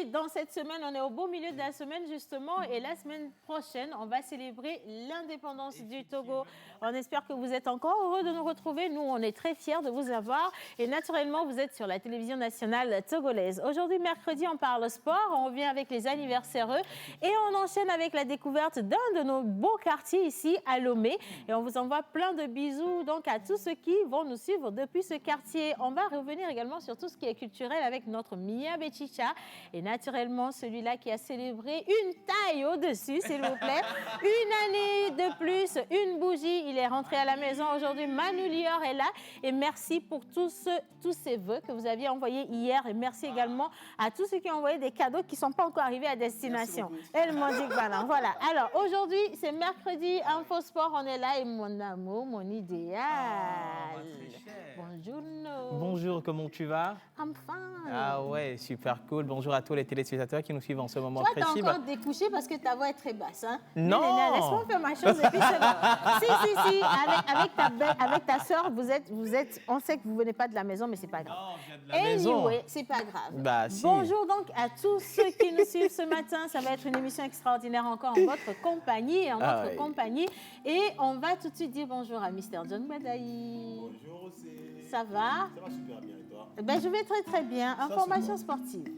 dans cette semaine, on est au beau milieu de la semaine justement et la semaine prochaine, on va célébrer l'indépendance du Togo. On espère que vous êtes encore heureux de nous retrouver. Nous, on est très fiers de vous avoir et naturellement, vous êtes sur la télévision nationale togolaise. Aujourd'hui, mercredi, on parle sport, on revient avec les anniversaires et on enchaîne avec la découverte d'un de nos beaux quartiers ici à Lomé et on vous envoie plein de bisous donc à tous ceux qui vont nous suivre depuis ce quartier. On va revenir également sur tout ce qui est culturel avec notre Mia Bechicha et naturellement celui-là qui a célébré une taille au-dessus, s'il vous plaît. Une année de plus, une bougie. Il est rentré à la maison aujourd'hui. Manu Lior est là et merci pour tous ces vœux que vous aviez envoyés hier et merci également à tous ceux qui ont envoyé des cadeaux qui ne sont pas encore arrivés à destination. Elle m'a dit voilà. Alors aujourd'hui, c'est mercredi, Info Sport, on est là et mon amour, mon idéal. Bonjour. Bonjour, comment tu vas? I'm fine. Ah ouais, super cool. Bonjour à tous les téléspectateurs qui nous suivent en ce moment Toi, précis. Tu as encore découché parce que ta voix est très basse. Hein? Non. Laisse-moi faire ma chose et puis c'est bon. Si. Avec ta soeur, vous êtes, on sait que vous ne venez pas de la maison, mais c'est pas grave. Non, je viens de la maison. Anyway, c'est pas grave. Bah, si. Bonjour donc à tous ceux qui nous suivent ce matin. Ça va être une émission extraordinaire encore en votre compagnie et compagnie. Et on va tout de suite dire bonjour à Mr. John Badaï. Bonjour, c'est... Ça va? Ça va super bien, et toi? Ben, je vais très très bien. Information sportive.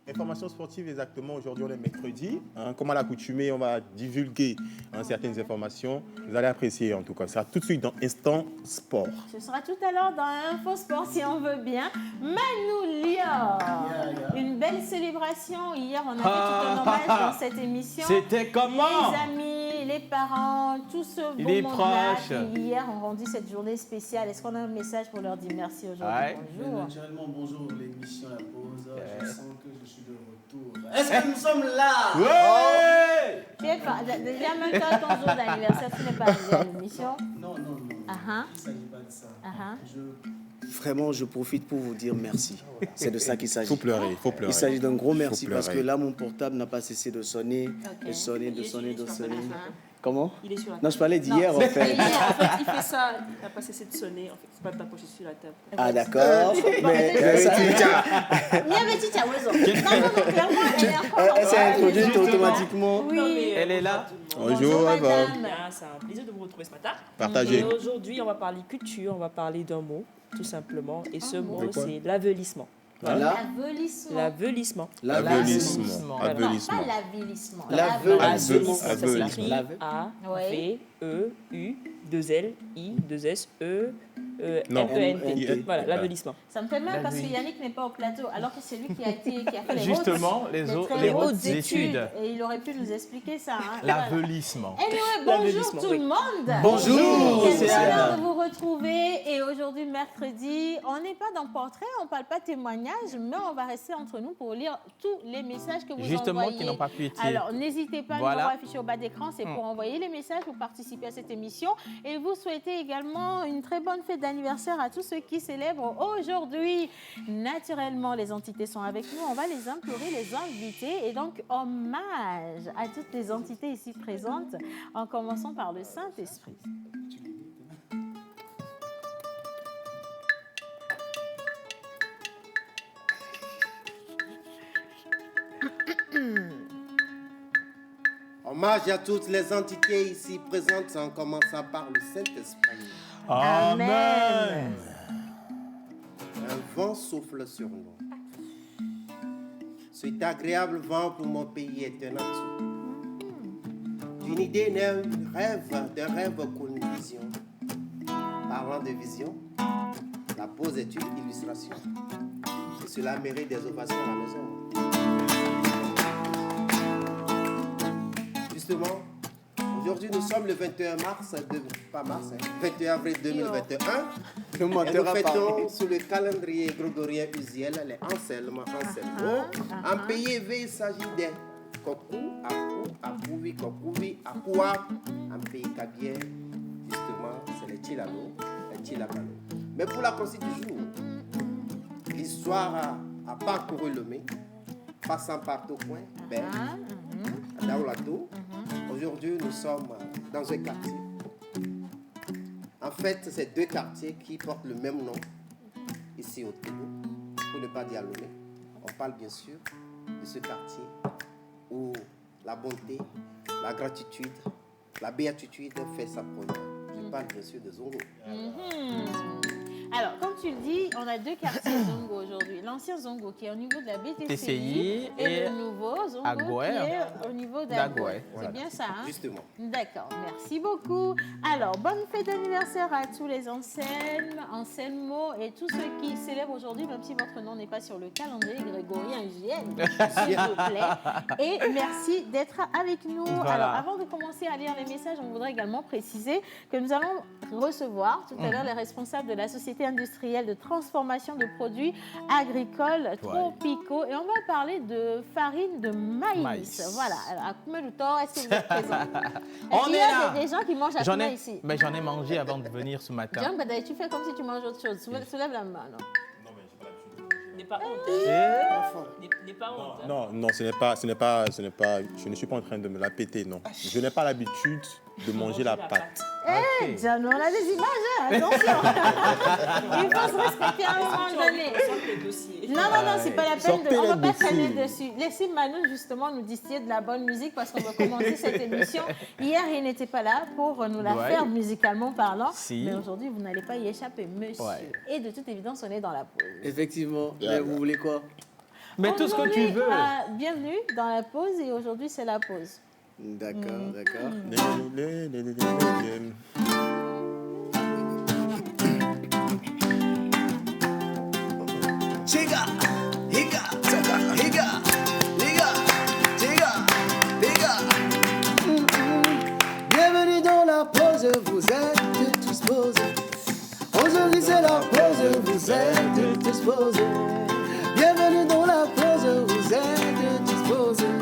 Information sportive, exactement. Aujourd'hui, on est mercredi. Comme à l'accoutumée, on va divulguer certaines informations. Vous allez apprécier en tout cas. Ça sera tout de suite dans Instant Sport. Ce sera tout à l'heure dans Info Sport si on veut bien. Manu Lior. Une belle célébration. Hier, on a fait tout un hommage dans cette émission. C'était comment? Les amis, les parents, tout ce beau Les monde-là proches. qui hier ont rendu cette journée spéciale. Est-ce qu'on a un message pour leur dire merci aujourd'hui? Bonjour. Naturellement, bonjour, l'émission La Pause. Je sens que je suis de retour. Est-ce que nous sommes là? Ouais. Tu es pas, déjà même toi, ton jour d'anniversaire, tu n'es pas arrivé à l'émission? Non. Il ne s'agit pas de ça. Vraiment, je profite pour vous dire merci. C'est de ça qu'il s'agit. Il faut pleurer. Il s'agit d'un gros merci Faut parce que pleurer. là, mon portable n'a pas cessé de sonner, de sonner. Comment? Il est sur la table. Non, je parlais d'hier en fait. Il fait ça, il n'a pas cessé de sonner. En fait, c'est pas de t'approcher sur la table. Ah d'accord. Mais Mia Bechicha, non, clairement, elle est encore elle s'est en introduite justement. automatiquement. Oui. Elle est là. Bonjour, Eva. madame. Bien, c'est un plaisir de vous retrouver ce matin. Partagez. Et aujourd'hui, on va parler culture, on va parler d'un mot, tout simplement. Et ce mot, C'est quoi? c'est l'avelissement. Voilà. L'avelissement. L'avelissement. Pas Avelissement. l'avilissement. L'avelissement. Ça s'écrit Lave. A-V-E-U-2-L-I-2-S-E. Non. M-E-N-T. Voilà, l'avelissement. Ça me fait mal parce que Yannick n'est pas au plateau, alors que c'est lui qui a fait les Justement, les très hautes hautes études. Et il aurait pu nous expliquer ça. Hein. L'avelissement. Anyway, bonjour L'avelissement, tout oui. le monde. Bonjour, Quel c'est bonheur Anna. de vous retrouver. Et aujourd'hui, mercredi, on n'est pas dans portrait, on ne parle pas témoignage, mais on va rester entre nous pour lire tous les messages que vous Justement, envoyez. qui n'ont pas pu être. Alors, n'hésitez pas, Voilà. le numéro affiché au bas d'écran, c'est pour envoyer les messages, pour participer à cette émission. Et vous souhaitez également une très bonne fête d'anniversaire à tous ceux qui célèbrent aujourd'hui. Naturellement, les entités sont avec nous. On va les implorer, les inviter. Et donc, hommage à toutes les entités ici présentes, en commençant par le Saint-Esprit. Hommage à toutes les entités ici présentes en commençant par le Saint-Esprit. Amen. Un vent souffle sur nous. Cet agréable vent pour mon pays est un atout. D'une idée naît un rêve, d'un rêve qu'une vision. Parlant de vision, la pause est une illustration. Et cela mérite des ovations à la maison. Justement, aujourd'hui nous sommes le 21 mars, 21 avril 2021. Et nous fêtons sous le calendrier grégorien usuel les Anselmes. En pays élevé, il s'agit des Kokou, Akou, Akouvi, Kokouvi, Akoua. En pays kabien, justement, c'est les Tilalo, les Tilabalo. Mais pour la consigne du jour, l'histoire a parcouru le Lomé, passant par Tocoin, Ben, Daoulato. Aujourd'hui, nous sommes dans un quartier. En fait, c'est deux quartiers qui portent le même nom ici au Togo, pour ne pas dire Lomé. on parle bien sûr de ce quartier où la bonté, la gratitude, la béatitude fait sa première. Je parle bien sûr de Zongo. Alors, comme tu le dis, on a deux quartiers Zongo aujourd'hui. L'ancien Zongo qui est au niveau de la BTCI et le nouveau Zongo qui est au niveau d'Agoué. C'est bien ça, hein? Justement. D'accord, merci beaucoup. Alors, bonne fête d'anniversaire à tous les Anselmo et tous ceux qui célèbrent aujourd'hui, même si votre nom n'est pas sur le calendrier grégorien UGN, s'il vous plaît. Et merci d'être avec nous. Voilà. Alors, avant de commencer à lire les messages, on voudrait également préciser que nous allons recevoir tout à l'heure les responsables de la Société industrielle de transformation de produits agricoles tropicaux et on va parler de farine de maïs. Voilà. Alors, à combien de temps est-ce que vous êtes présents? Il y a des gens qui mangent à combien ici? Mais j'en ai mangé avant de venir ce matin. Jean, tu fais comme si tu manges autre chose. Soulève la main. Non. N'aie pas honte. N'aie pas honte. Non, ce n'est pas, je ne suis pas en train de me la péter, non. Je n'ai pas l'habitude de manger la pâte. John, on a des images, hein, attention. Il faut se respecter à un moment donné. Non, c'est pas la peine. On ne va pas traîner dessus. Laissez Manu justement nous distiller de la bonne musique parce qu'on va commencer cette émission. Hier, il n'était pas là pour nous la faire musicalement parlant. Mais aujourd'hui, vous n'allez pas y échapper, monsieur. Et de toute évidence, on est dans la pause. Effectivement. Mais vous voulez quoi? Mais tout ce que tu veux. Bienvenue dans la pause et aujourd'hui, c'est la pause. D'accord, d'accord. Chiga, higa, higa, higa, chiga, higa. Bienvenue dans la pause, vous êtes tous posés. Aujourd'hui c'est la pause, vous êtes tous posés. Bienvenue dans la pause, vous êtes tous posés.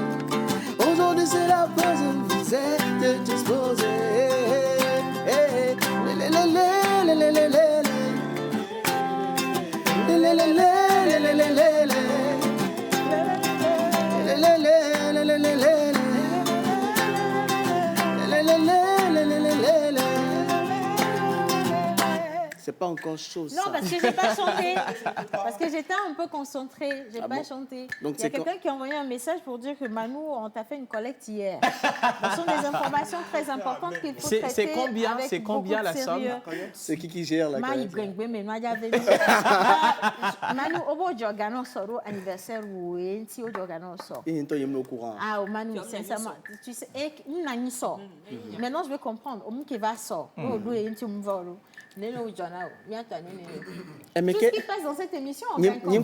Aujourd'hui c'est la pause, vous êtes tous posés. C'est pas encore chaud, ça. Non, parce que j'ai pas chanté. Parce que j'étais un peu concentrée. J'ai pas chanté. Donc, il y a quelqu'un qui a envoyé un message pour dire que Manu, on t'a fait une collecte hier. Ce sont des informations très importantes qu'il faut traiter. C'est combien la somme? C'est qui gère la collecte? Manu, au Jorgano sort anniversaire ou si au Jorgano sort. Et toi, il est au courant. Ah, Manu, sincèrement, tu sais, une sort. Maintenant, je veux comprendre. Au qui va sort. Mais tout ce qui passe dans cette émission, on gagne combien?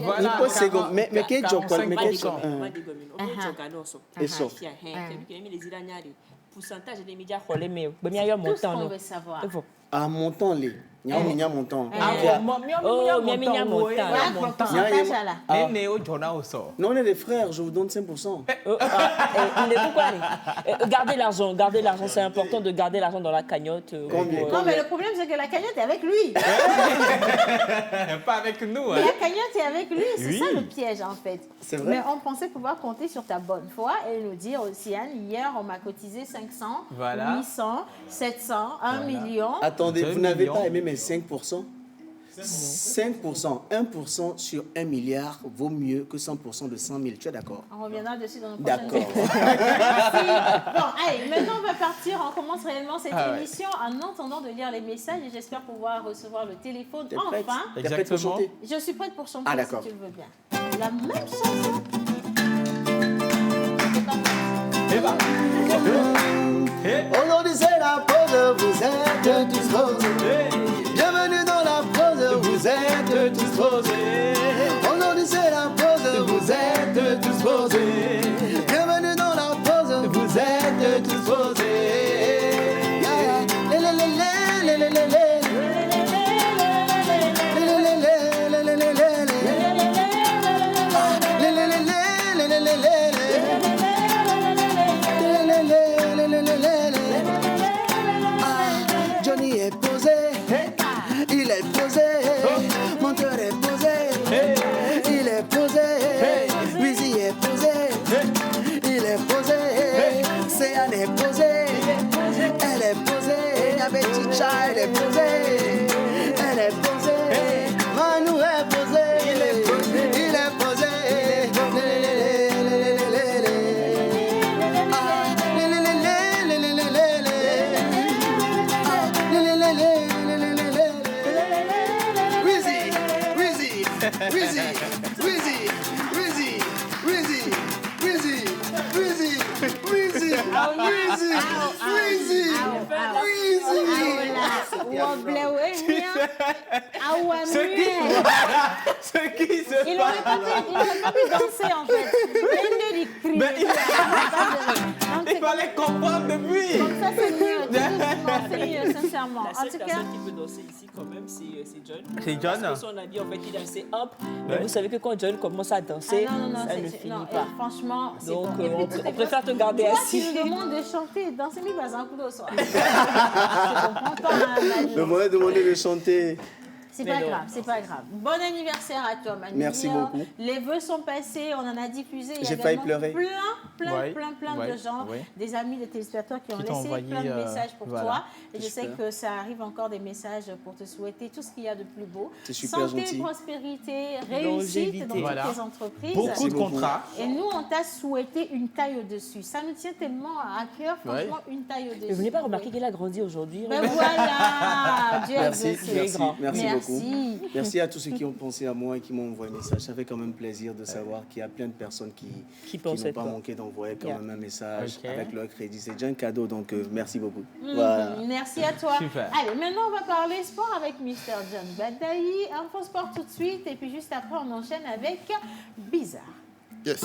Mais quel job? Pourcentage des médias relais, mais tout ce qu'on veut savoir. Ah, montant les. Il y a montant. Non, on est des frères, je vous donne 5%. Gardez l'argent, c'est important de garder l'argent dans la cagnotte. Non, mais le problème, c'est que la cagnotte est avec lui. Pas avec nous. La cagnotte est avec lui, c'est ça le piège en fait. C'est vrai. Mais on pensait pouvoir compter sur ta bonne foi et nous dire aussi, Anne, hier, on m'a cotisé 500, 800, 700, 1 million. Attendez, vous n'avez pas aimé mes 5%? 5%, 1% sur 1 milliard vaut mieux que 100% de 100 000. Tu es d'accord? On reviendra dessus dans nos prochaines D'accord. Merci. Bon, allez, maintenant on va partir. On commence réellement cette émission en entendant de lire les messages et j'espère pouvoir recevoir le téléphone enfin. T'es prête pour chanter? Je suis prête pour chanter si tu le veux bien. La même chanson. Aujourd'hui c'est la pause, vous êtes tous posés. Bienvenue dans la pause, vous êtes tous posés. Aujourd'hui c'est la pause, vous êtes tous posés. Bienvenue dans la pause, vous êtes tous posés. Johnny est posé, il est posé, mon cœur est posé. Ce qui se Il n'aurait pas pu danser en fait. Il fallait comprendre depuis. Donc ça c'est mieux, c'est mieux, sincèrement. La En seule tout cas, personne qui peut danser ici quand même, c'est John. C'est John. Parce que son habit, en fait, il est assez ample. Mais vous savez que quand John commence à danser, ça ne finit pas. Franchement, c'est Donc, bon. Et puis, on préfère te garder toi, assis. tu nous demandes de chanter et de danser, mais pas un coup de soir. Je comprends pas, Manu. Me m'avez demandé de chanter. C'est pas grave, c'est pas grave. Bon anniversaire à toi, Manu. Merci beaucoup. Les vœux sont passés, on en a diffusé. Il y a J'ai failli également pleurer. plein de gens, des amis, des téléspectateurs qui ont Qui t'ont laissé envoyé, plein de messages pour voilà. toi. Et je sais Super. que ça arrive encore des messages pour te souhaiter tout ce qu'il y a de plus beau. C'est super Santé, gentil. prospérité, réussite Longévité. dans toutes Voilà. tes entreprises. Beaucoup de beaucoup. contrats. Et nous, on t'a souhaité une taille au-dessus. Ça nous tient tellement à cœur, franchement, une taille au-dessus. Mais vous n'avez pas remarqué qu'elle a grandi aujourd'hui? Ben voilà, Dieu a Merci, exaucé. merci beaucoup. Merci. Merci à tous ceux qui ont pensé à moi et qui m'ont envoyé un message. Ça fait quand même plaisir de savoir qu'il y a plein de personnes qui pensaient n'ont pas toi. manqué d'envoyer quand Yeah. même un message Ok. avec leur crédit. C'est déjà un cadeau, donc merci beaucoup. Voilà. Merci à toi. Super. Allez, maintenant, on va parler sport avec Mr. John Badaï. Info sport tout de suite. Et puis, juste après, on enchaîne avec Bizarre. Yes.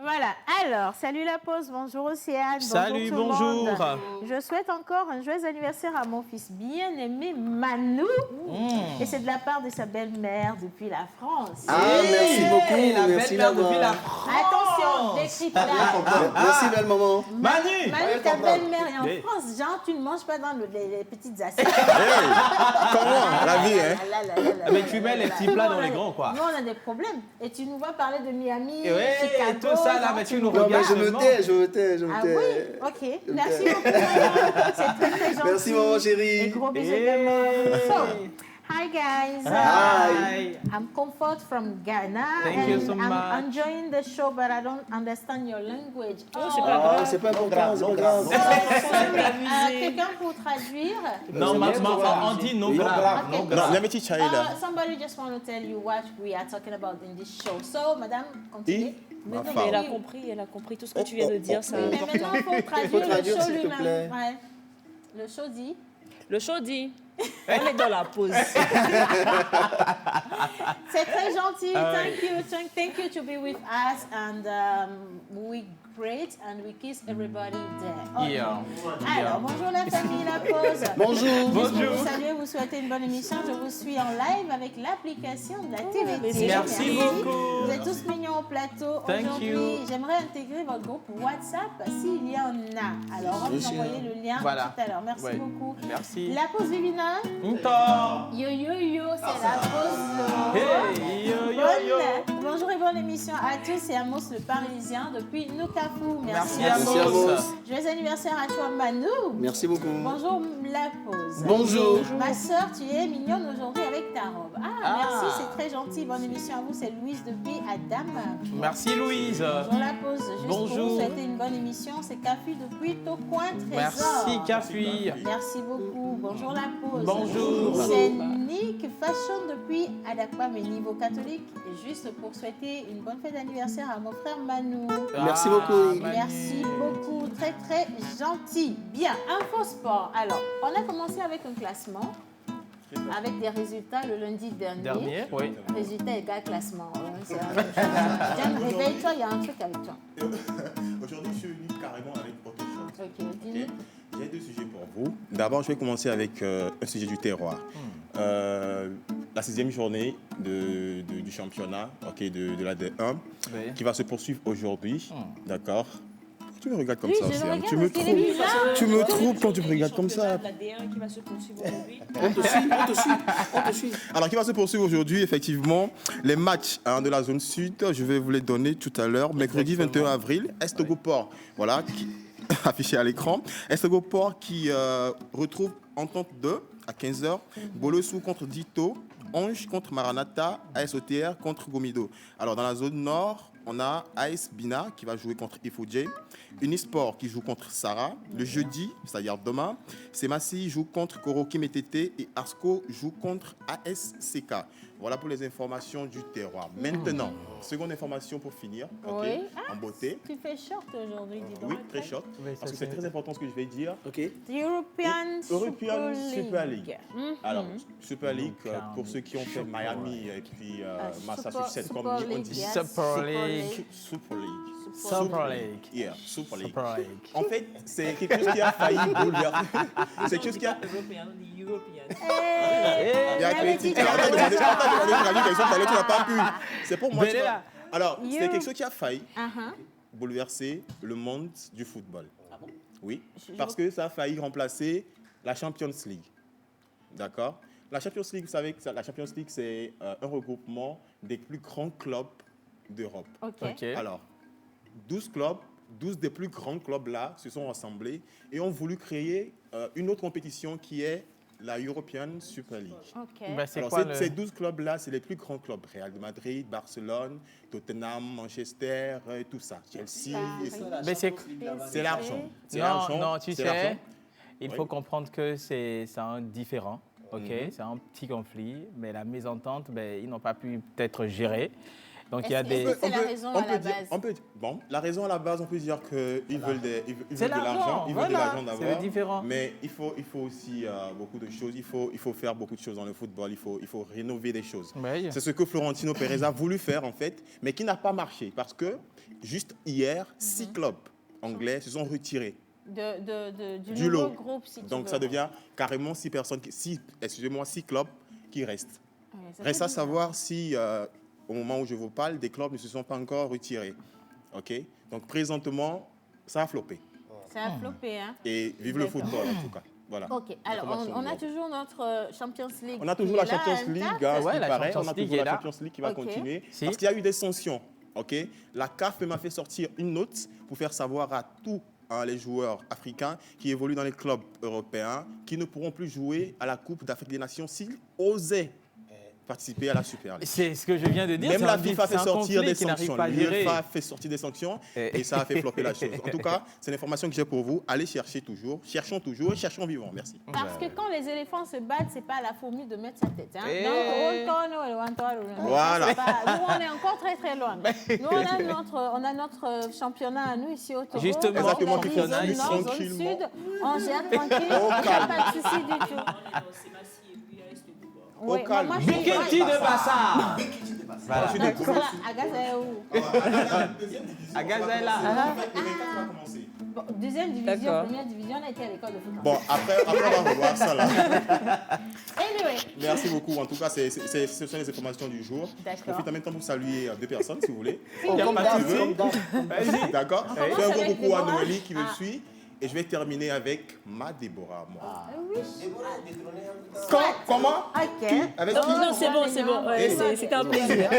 Voilà. Alors, salut la pause. Bonjour Océane. Salut, bonjour. Tout le bonjour. monde. Je souhaite encore un joyeux anniversaire à mon fils bien-aimé Manu. Et c'est de la part de sa belle-mère depuis la France. Ah, merci beaucoup. La Merci, belle-mère maman. depuis la Attention, décryptage. Merci, belle maman. Manu. Manu, ta belle-mère est en Oui. France. Genre, tu ne manges pas dans les petites assiettes. Comment la vie, hein? Mais tu mets les petits Nous, plats on dans a les des- grands, quoi. Nous, on a des problèmes. Et tu nous vois parler de Miami, Et ouais, Chicago. tout ça, là, genre, mais tu nous Non, mais regardes. je me seulement. tais, je me tais, je me Ah tais. oui, ok. Merci beaucoup, maman. C'est très, très gentil. Merci, maman chérie. Et gros bisous Hey. également. So, hi guys. Hi. I'm Comfort from Ghana. Thank you and so I'm much. enjoying the show, but I don't understand your language. c'est pas Ah, c'est pas important, c'est pas grave. Quelqu'un pour traduire? Non, on dit non grave. Okay. Non Non, grave. Nyameti Chaïla. Somebody just want to tell you what we are talking about in this show. So, madame, continue. Ma Mais femme. elle a compris tout ce que tu viens de dire, c'est Oui, mais important. maintenant, il faut traduire, faut traduire, le show s'il te lui-même. plaît. Ouais. Le show dit. Le show dit, on est dans la pause. C'est très gentil. Thank you to be with us, and we great and we kiss everybody there. Okay. Yeah. Alors, bonjour la famille, la pause. Bonjour. Juste pour Bonjour. vous saluer, vous souhaiter une bonne émission. Je vous suis en live avec l'application de la TVT. Merci beaucoup. Vous êtes tous mignons au plateau. Thank Aujourd'hui, you. j'aimerais intégrer votre groupe WhatsApp s'il y en a. Alors, on va vous Bien sûr. envoyer le lien Voilà. tout à l'heure. Merci Ouais. beaucoup. Merci. La pause Vivina. Nto. Yo yo yo, c'est la pause. Hey, yo, yo, yo. Bonjour et bonne émission à tous. C'est Amos le Parisien depuis Nokafou. Merci à Merci, Amos. Amos. Joyeux anniversaire à toi Manu. Merci beaucoup. Bonjour la pause. Bonjour. Ma soeur, tu es mignonne aujourd'hui avec ta robe. Merci, c'est très gentil. Bonne émission à vous. C'est Louise depuis Adam. Merci Louise. Bonjour la pause. Juste pour Bonjour. vous souhaiter une bonne émission. C'est Cafu depuis Tocoin Trésor. Merci Cafui. Merci beaucoup. Bonjour la pause. Bonjour. C'est Nick Fashion depuis Adakwa, mais niveau catholique. Et juste pour souhaiter une bonne fête d'anniversaire à mon frère Manu. Merci beaucoup. Manu. Merci beaucoup, très très gentil. Bien, info sport. Alors, on a commencé avec un classement, avec des résultats le lundi dernier. Oui. Résultat égal classement. C'est la même chose. Diane, réveille-toi, il y a un truc avec toi. Aujourd'hui, je suis venu carrément avec autre chose. Ok, dis-nous. J'ai deux sujets pour vous. D'abord, je vais commencer avec un sujet du terroir. la 6e journée du championnat, de la D1, Oui. qui va se poursuivre aujourd'hui. D'accord. Tu me regardes comme Oui, ça, je le Océane. regarde Tu me parce qu'il est trouves, bizarre. tu me trouves quand tu me regardes comme ça. La D1 qui va se poursuivre aujourd'hui. On te suit. Alors, qui va se poursuivre aujourd'hui, effectivement, les matchs de la zone sud, je vais vous les donner tout à l'heure. Mercredi 21 avril, Estogoport, voilà, affiché à l'écran. Estogoport qui retrouve Entente 2 à 15h, Bolossou contre Dito, Ange contre Maranatha, AS OTR contre Gomido. Alors, dans la zone nord, on a AS Bina qui va jouer contre Ifouj, Unisport qui joue contre Sarah. Le jeudi, c'est-à-dire demain, Semassi joue contre Koroki Metete et Arsco joue contre ASCK. Voilà pour les informations du terroir. Maintenant, seconde information pour finir, ok, Oui. en beauté. Tu fais short aujourd'hui, dis donc. Oui, très short, Oui, parce ça, que c'est très important ce que je vais dire. Ok. European European Super League. Mhm. Alors, Super League, European pour ceux qui ont fait Miami et puis Massachusetts, Super comme on dit. League, yes. Super League. Super League. Super League. Yeah, Super League. Super League. En fait, c'est quelque chose qui a failli bouleverser. C'est quelque chose qui a. Européen, les Européens. Il y a critique. Tu n'as pas pu. C'est pour moi. Venez là. Alors, c'est quelque chose qui a failli Uh-huh. bouleverser le monde du football. Oui, parce que ça a failli remplacer la Champions League. D'accord? La Champions League, vous savez que la Champions League, c'est un regroupement des plus grands clubs d'Europe. Ok. Ok. Alors, 12 clubs, 12 des plus grands clubs là se sont rassemblés et ont voulu créer une autre compétition qui est la European Super League. Ok. Ben, c'est Alors, quoi le... ces 12 clubs-là, c'est les plus grands clubs. Real de Madrid, Barcelone, Tottenham, Manchester, tout ça. Chelsea. Et ça. Ben, C'est l'argent. C'est Non, l'argent. non, tu c'est sais, l'argent. il Oui. faut comprendre que c'est un différent. Ok, c'est un petit conflit, mais la mésentente, ben, ils n'ont pas pu peut-être gérer. Donc il y a Est-ce des. que c'est la raison à la dire, base? bon, la raison à la base, on peut dire qu'ils veulent ils C'est veulent de l'argent. l'argent, Ils veulent de voilà, l'argent c'est d'abord. différent. Mais il faut aussi beaucoup de choses. Il faut faire beaucoup de choses dans le football. Il faut rénover des choses. Oui. C'est ce que Florentino Pérez a voulu faire, en fait, mais qui n'a pas marché. Parce que, juste hier, 6 clubs anglais se sont retirés Du du nouveau lot. groupe, si tu Donc, veux. ça devient carrément 6 personnes, 6 clubs qui restent. Ouais, ça Reste fait à bizarre. savoir si, au moment où je vous parle, des clubs ne se sont pas encore retirés. OK? Donc, présentement, ça a floppé. Ça a floppé, hein? Et vive le football, en tout cas. Voilà. Ok, alors Information on a du jour. toujours notre Champions League. On a toujours qui la est là, Champions League, intacte. hein, ce Ouais, qui la paraît. Champions On a League toujours est la là. Champions League qui va Ok. continuer. Si. Parce qu'il y a eu des sanctions. OK? La CAF m'a fait sortir une note pour faire savoir à tous les joueurs africains qui évoluent dans les clubs européens qui ne pourront plus jouer à la Coupe d'Afrique des Nations s'ils osaient participer à la Super League. C'est ce que je viens de dire. Même c'est la un FIFA c'est fait un sortir conflit des qui n'arrive sanctions. pas à gérer. L'UEFA fait sortir des sanctions et ça a fait flopper la chose. En tout cas, c'est l'information que j'ai pour vous. Allez chercher toujours. Cherchons toujours et cherchons vivant. Merci. Parce que quand les éléphants se battent, c'est pas à la fourmi de mettre sa tête. Hein. Eh. Donc, Voilà. nous, on est encore très très loin. Nous, on a notre championnat à nous ici au Togo. Justement, Comme on a exactement, dit, qui zone continue nord, zone tranquillement. sud, on gère tranquille, Au il n'y a calme. pas de souci du tout. Oui, calme. moi, je suis Buketi de Bassa. Voilà. Agaza est où? Agaza est là. Bon, deuxième division, D'accord. première division, on a été à l'école de football. Bon, après, on va revoir ça là. Anyway, Merci beaucoup. En tout cas, ce sont les informations du jour. Je D'accord. profite en même temps pour saluer 2 personnes, si vous voulez. Comme d'hab, tu veux. comme d'hab. D'accord. Je fais un commence gros avec coucou à Déborah. Noélie qui me suit. Et je vais terminer avec ma Déborah, moi. Comment ok. Avec Non, qui non, c'est bon, c'est bon. Ouais, c'était un plaisir.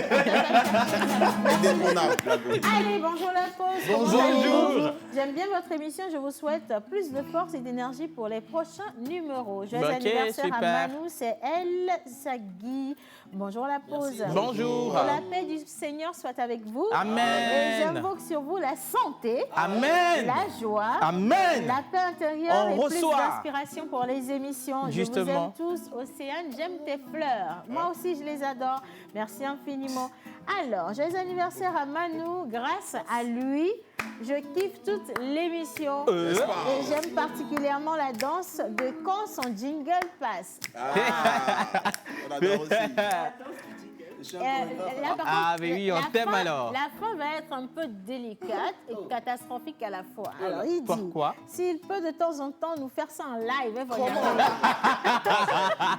Indétrônable, la go. Allez, bonjour la pause. Bonjour. Bonjour. J'aime bien votre émission. Je vous souhaite plus de force et d'énergie pour les prochains numéros. Joyeux Ok, anniversaire super. à Manu, c'est Elle Sagui. Bonjour la pause. Bonjour. Que la paix du Seigneur soit avec vous. Amen. Et j'invoque sur vous la santé, Amen. la joie, Amen. la paix intérieure On et plus reçoit. d'inspiration pour les émissions. Justement. Je vous aime tous. Océane, j'aime tes fleurs. Moi aussi, je les adore. Merci infiniment. Alors, joyeux anniversaire à Manu. Grâce à lui, je kiffe toute l'émission. N'est-ce pas? Et j'aime particulièrement la danse de quand son jingle passe. Ah, on adore aussi. là, par Ah, contre, mais oui, on la t'aime fin- alors. La fin va être un peu délicate et catastrophique à la fois. Alors, il dit, Pourquoi? s'il peut de temps en temps nous faire ça en live, hein, voilà.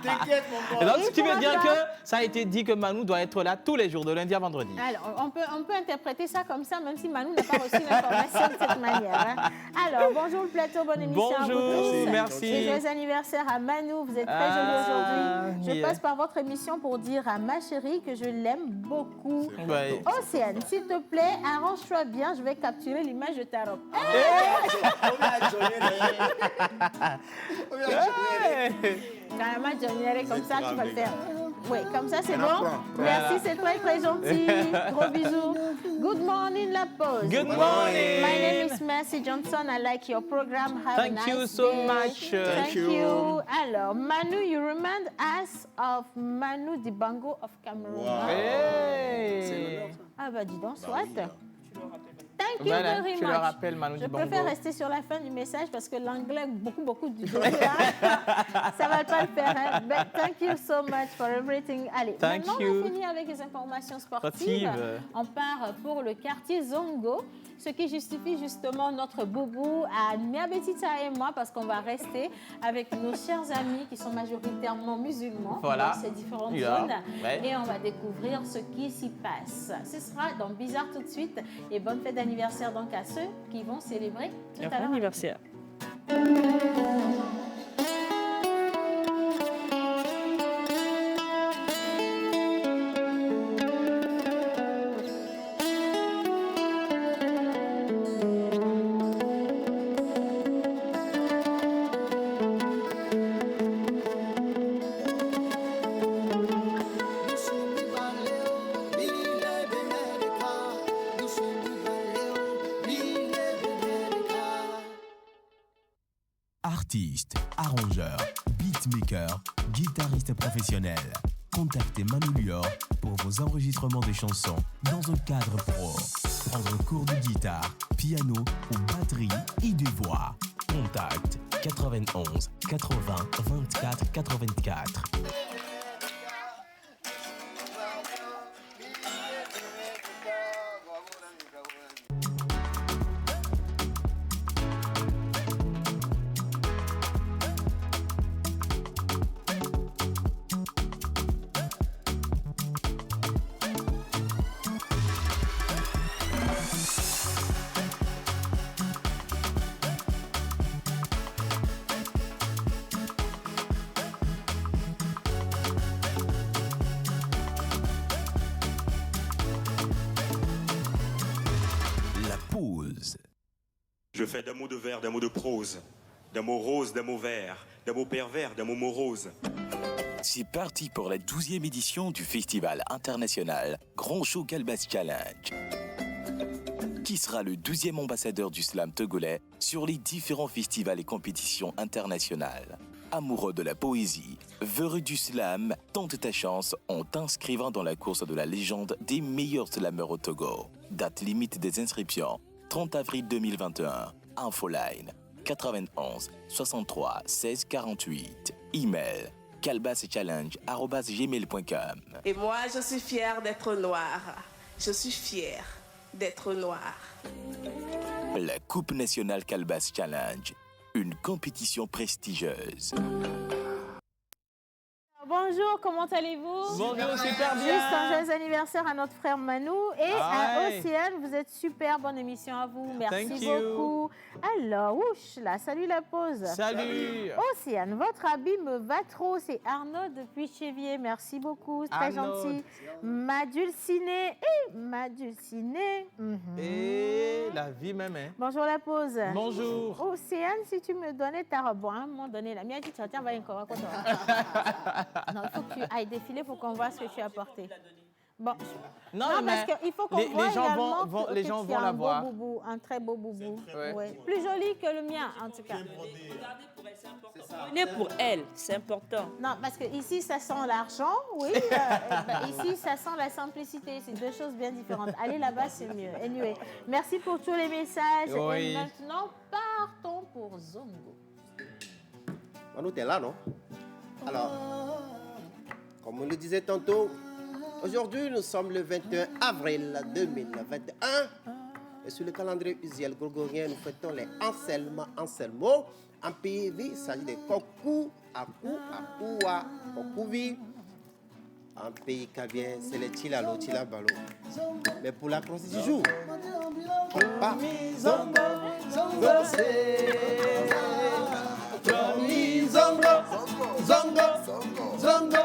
T'inquiète, mon Et gars. donc, ce qui veut dire pourra que ça a été dit que Manu doit être là tous les jours, de lundi à vendredi. Alors, on peut interpréter ça comme ça, même si Manu n'a pas reçu l'information de cette manière. Hein. Alors, bonjour le plateau, bonne émission à vous Bonjour, tous. merci. Et joyeux anniversaire à Manu, vous êtes très jolie aujourd'hui. Je yeah. passe par votre émission pour dire à ma chérie que je l'aime beaucoup. Ouais. Océane, s'il te plaît, arrange-toi bien, je vais capturer l'image de ta robe. Carrément, Johnny, comme ça, tu vas le faire. Oui, comme ça, c'est bon. Merci, c'est très, très gentil. Gros bisous. Good morning, La Pause. Good morning. My name is Mercy Johnson. I like your program. Have Thank a nice you so day. much. Thank you. Alors, Manu, you remind us of Manu Dibango of Cameroon. Hey. Ah bah dis donc, soit. Thank you Voilà, very tu le much. rappelles, Manu Je Dibango. préfère rester sur la fin du message parce que l'anglais, beaucoup du ça va pas le faire. Hein? But thank you so much for everything. Allez, Thank maintenant you. on finit avec les informations sportives. Sportives. On part pour le quartier Zongo, ce qui justifie justement notre boubou à Niabetita et moi parce qu'on va rester avec nos chers amis qui sont majoritairement musulmans Voilà. dans ces différentes Yeah. zones Ouais. et on va découvrir ce qui s'y passe. Ce sera dans Bizarre tout de suite et bonne fête d'anniversaire donc à ceux qui vont célébrer tout à Bon l'heure. anniversaire. Artiste, arrangeur, beatmaker, guitariste professionnel. Contactez Manu Lior pour vos enregistrements de chansons dans un cadre pro. Prendre un cours de guitare, piano ou batterie et de voix. Contact 91 80 24 84. La pause. Je fais d'un mot de vers, d'un mot de prose, d'un mot rose, d'un mot vert, d'un mot pervers, d'un mot morose. C'est parti pour la 12e édition du Festival international Grand Show Calbas Challenge. Qui sera le 12e ambassadeur du slam togolais sur les différents festivals et compétitions internationales. Amoureux de la poésie, véreux du slam, tente ta chance en t'inscrivant dans la course de la légende des meilleurs slameurs au Togo. Date limite des inscriptions, 30 avril 2021. Infoline, 91 63 16 48. Email, calbaschallenge@gmail.com. Et moi, je suis fière d'être noire. Je suis fière d'être noire. La Coupe nationale Calbas Challenge, une compétition prestigieuse. Bonjour, comment allez-vous? Bonjour, super bien. Juste un joyeux anniversaire à notre frère Manu et à Ouais. Océane. Vous êtes super, bonne émission à vous. Merci Thank you. beaucoup. Alors, ouch, là, salut La Pause. Salut. Océane, votre habit me va trop. C'est Arnaud depuis Chevier. Merci beaucoup, c'est très Arnaud. gentil. Madulciné. Madulciné. Et la vie même, hein. Bonjour La Pause. Bonjour. Océane, si tu me donnais ta robe, bon, à un moment donné, la mienne, tu te tiens, va encore. Non, il faut que tu ailles défiler pour qu'on voit ce que tu as apporté. Bon. Non, Non, mais parce qu'il faut qu'on les voit gens également vont- que les tu gens as vont la un beau voir. boubou, un très beau boubou. Ouais. Ouais. Plus joli que le mien, en tout cas. Prenez pour elle, c'est important. Non, parce que ici, ça sent l'argent, oui. Ici, ça sent la simplicité. C'est deux choses bien différentes. Aller là-bas, c'est mieux. Anyway, merci pour tous les messages. Oui. Et maintenant, partons pour Zongo. Manu, t'es là, non? Alors, comme on le disait tantôt, Aujourd'hui, nous sommes le 21 avril 2021. Et sur le calendrier usuel grégorien, nous fêtons les Anselmo. En pays, il s'agit de Koku, Aku, Akua, Kokuvi. En pays kabien, c'est les Tilalo, Tilabalo. Mais pour la crosse du jour, on part. Zongo, zongo, c'est. Zongo, zongo, zongo,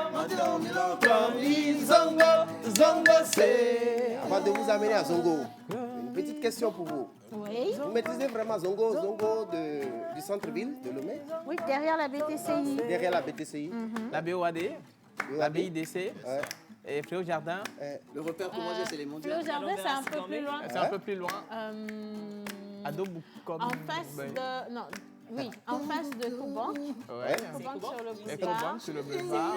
zongo, c'est. Avant de vous amener à Zongo, une petite question pour vous. Oui. Vous maîtrisez vraiment Zongo du centre-ville de Lomé? Oui, derrière la BTCI. Derrière la BTCI. La BOAD, la BIDC Ouais. et Fléau Jardin. Le repère pour manger, c'est les mondiaux. Le jardin, c'est un peu plus loin. C'est un peu plus loin. En face de... Non, oui, en face de Cobank. Ouais. Ecobank sur le Ecobank boulevard. sur le boulevard.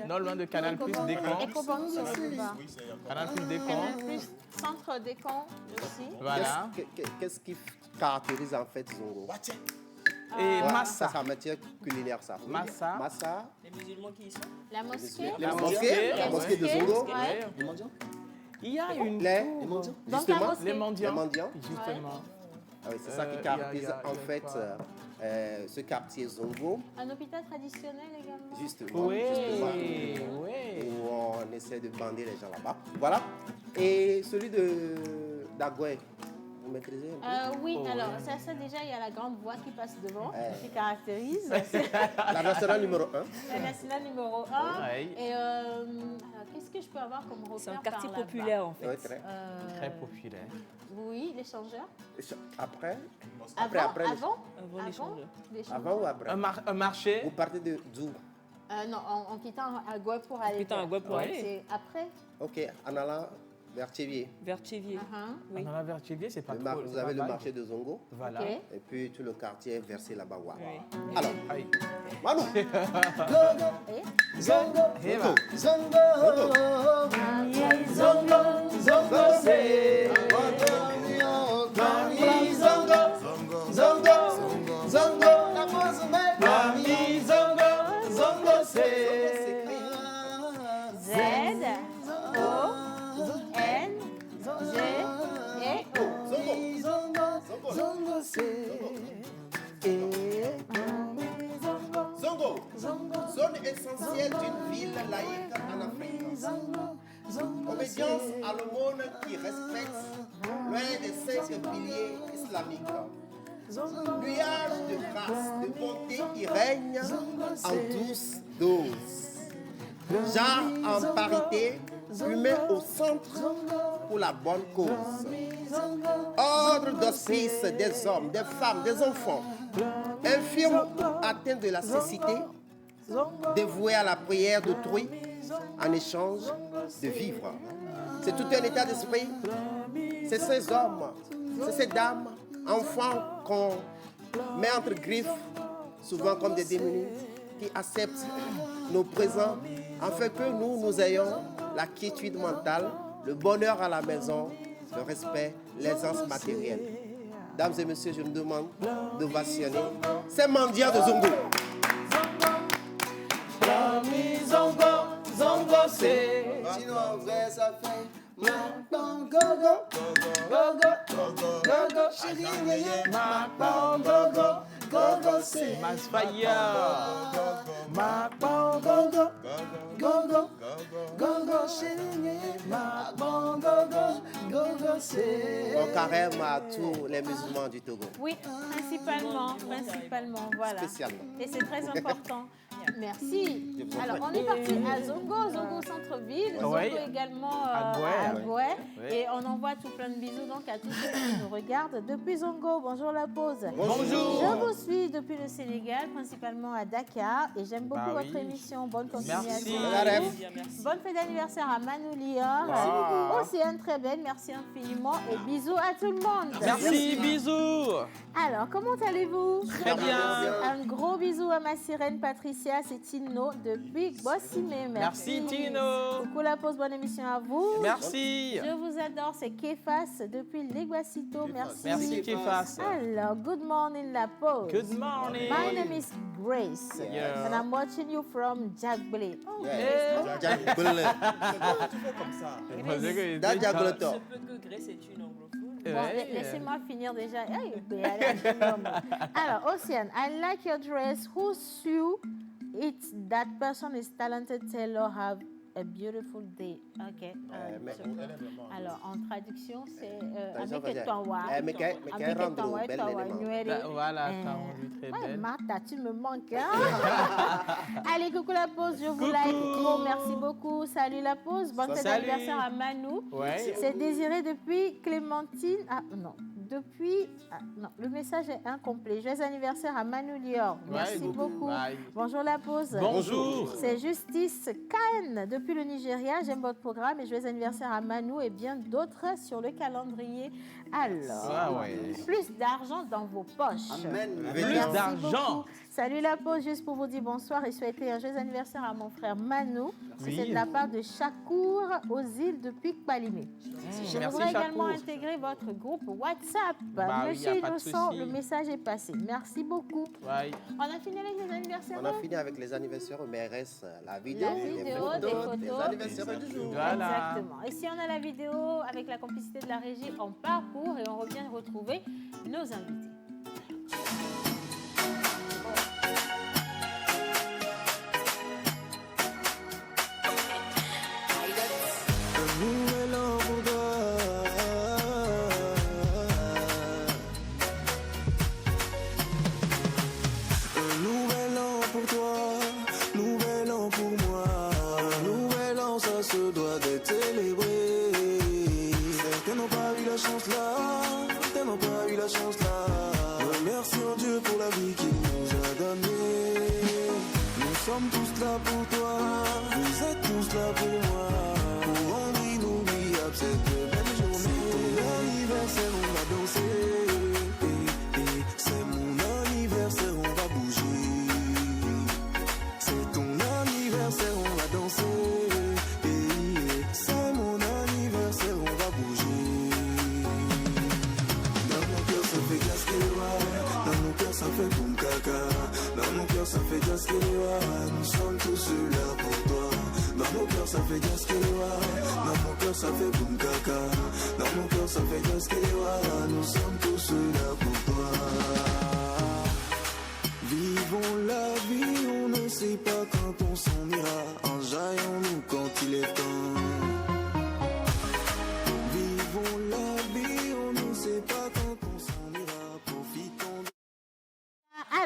Non loin de Canal Plus Descamps. Ecobank sur le boulevard. Canal Plus Descamps. Canal Plus Centre Descamps aussi. Voilà. Qu'est-ce qui caractérise en fait Zongo? Et Ouais, Massa. ça, c'est en matière culinaire, ça. Massa. Massa. Les musulmans qui y sont. La mosquée. La mosquée de Zongo. Ouais. Les mendiants. Il y a une. Les mendiants. Donc justement, la mosquée. Les mendiants. les mendiants. Justement. Ah oui, c'est ça qui Il caractérise y a en fait quoi? ce quartier Zongo, Un hôpital traditionnel également. justement. Oui. Justement. Oui. Où on essaie de bander les gens là-bas. Voilà. Et celui d'Agoué, vous maîtrisez un peu? Oui, Oh, alors ouais. ça déjà, il y a la grande voie qui passe devant, Ouais. qui caractérise. La nationale numéro 1. La nationale numéro 1. Ouais. Et alors, qu'est-ce que je peux avoir comme repère C'est un quartier par là-bas? populaire en fait. Ouais, très. Très populaire. Oui, l'échangeur. Après Avant, après, avant, Avant l'échangeur. l'échangeur. avant ou après? Un marché. Vous partez de d'où? Non, en quittant Agoué pour aller. quittant Agoué pour aller. C'est après. Ok, en allant vers Thévier. Vers Tchévier. Uh-huh. Dans la Vertivier, c'est pas Le trop. vous c'est avez pas le mal. marché de Zongo. Voilà. Ok. Et puis tout le quartier est versé là-bas. Wow. Oui. Alors, Aïe. Manu, Et Zongo, Et va. Zongo, Zongo, Zongo, c'est Mami, Zongo, Zongo, Zongo, Mami, Zongo, Zongo, c'est Z, O, N, G et O. Zongo, Zongo, zone essentielle d'une ville laïque en Afrique. Obédience à l'aumône qui respecte l'un des 5 piliers islamiques. Nuage de grâce, de bonté qui règne en douce dose. Genre en parité, humain au centre pour la bonne cause. Ordre d'hospice des hommes, des femmes, des enfants, infirmes ou atteints de la cécité, dévoués à la prière d'autrui en échange de vivre. C'est tout un état d'esprit. C'est ces hommes, c'est ces dames, enfants qu'on met entre griffes, souvent comme des démunis, qui acceptent nos présents afin que nous ayons la quiétude mentale, le bonheur à la maison, le respect, l'aisance matérielle. Dames et messieurs, je me demande d'ovationner ces mendiants de Zongo. Zongo, c'est. Sinon, en vrai, ça fait. Gogo, gogo, c'est. Masfaya. Bon carême à tous les musulmans du Togo. Oui, principalement, voilà. Spécialement. Et c'est très important. Merci. Je vous en Alors, prie. on est parti à Zongo centre-ville, Zongo Oui. également À Gouais. Gouais. Oui. Et on envoie tout plein de bisous donc à tous ceux qui nous regardent depuis Zongo. Bonjour la pause. Bonjour. Je vous suis depuis le Sénégal, principalement à Dakar, et j'aime beaucoup Bah votre oui. émission. Bonne continuation. Merci. à Madame. vous. Merci. Bonne fête d'anniversaire à Manu Lior. Wow. Océane très belle, merci infiniment et bisous à tout le monde. Merci, bisous. Alors, comment allez-vous? Très bien. Un gros bisou à ma sirène Patricia, c'est Tino depuis Bossimé. Merci, Tino. Coucou la pause, bonne émission à vous. Merci. Je vous adore, c'est Kefas depuis Leguacito. Merci. Merci, Kefas. Alors, good morning la pause. Good morning. My name is Grace. Yeah. And I'm watching you from Jagbele. Oh, Jagbele. Tu fais comme ça. Il se peut que Grace est une anglophone. Bon, laissez-moi finir déjà. Alors, Ocean, I like your dress. Who sew it? That person is talented tailor. Have a beautiful day. OK. Alors, en traduction, c'est avec ton Voilà, t'as rendu très belle. Martha, tu me manques. Allez, coucou la pause, je vous like. Oh, merci beaucoup. Salut la pause. Bonne fête d'anniversaire à Manu. Ouais. C'est désiré depuis Clémentine. Ah, non. Non, le message est incomplet. Joyeux anniversaire à Manu Lior. Merci beaucoup. Bye. Bonjour la pause. Bonjour. C'est Justice Khan depuis le Nigeria. J'aime votre programme et joyeux anniversaire à Manu et bien d'autres sur le calendrier. Alors, plus d'argent dans vos poches. Amen. Plus d'argent. Salut la pause, juste pour vous dire bonsoir et souhaiter un joyeux anniversaire à mon frère Manu. Oui. C'est de la part de Chakour aux îles de Pic-Palimé. Je voudrais également intégrer votre groupe WhatsApp. Monsieur Innocent, le message est passé. Merci beaucoup. Ouais. On a fini avec les anniversaires. On a fini avec les anniversaires, mais il reste la vidéo, des photos. des anniversaires du jour. Voilà. Exactement. Et si on a la vidéo avec la complicité de la régie, on parcourt et on revient retrouver nos invités.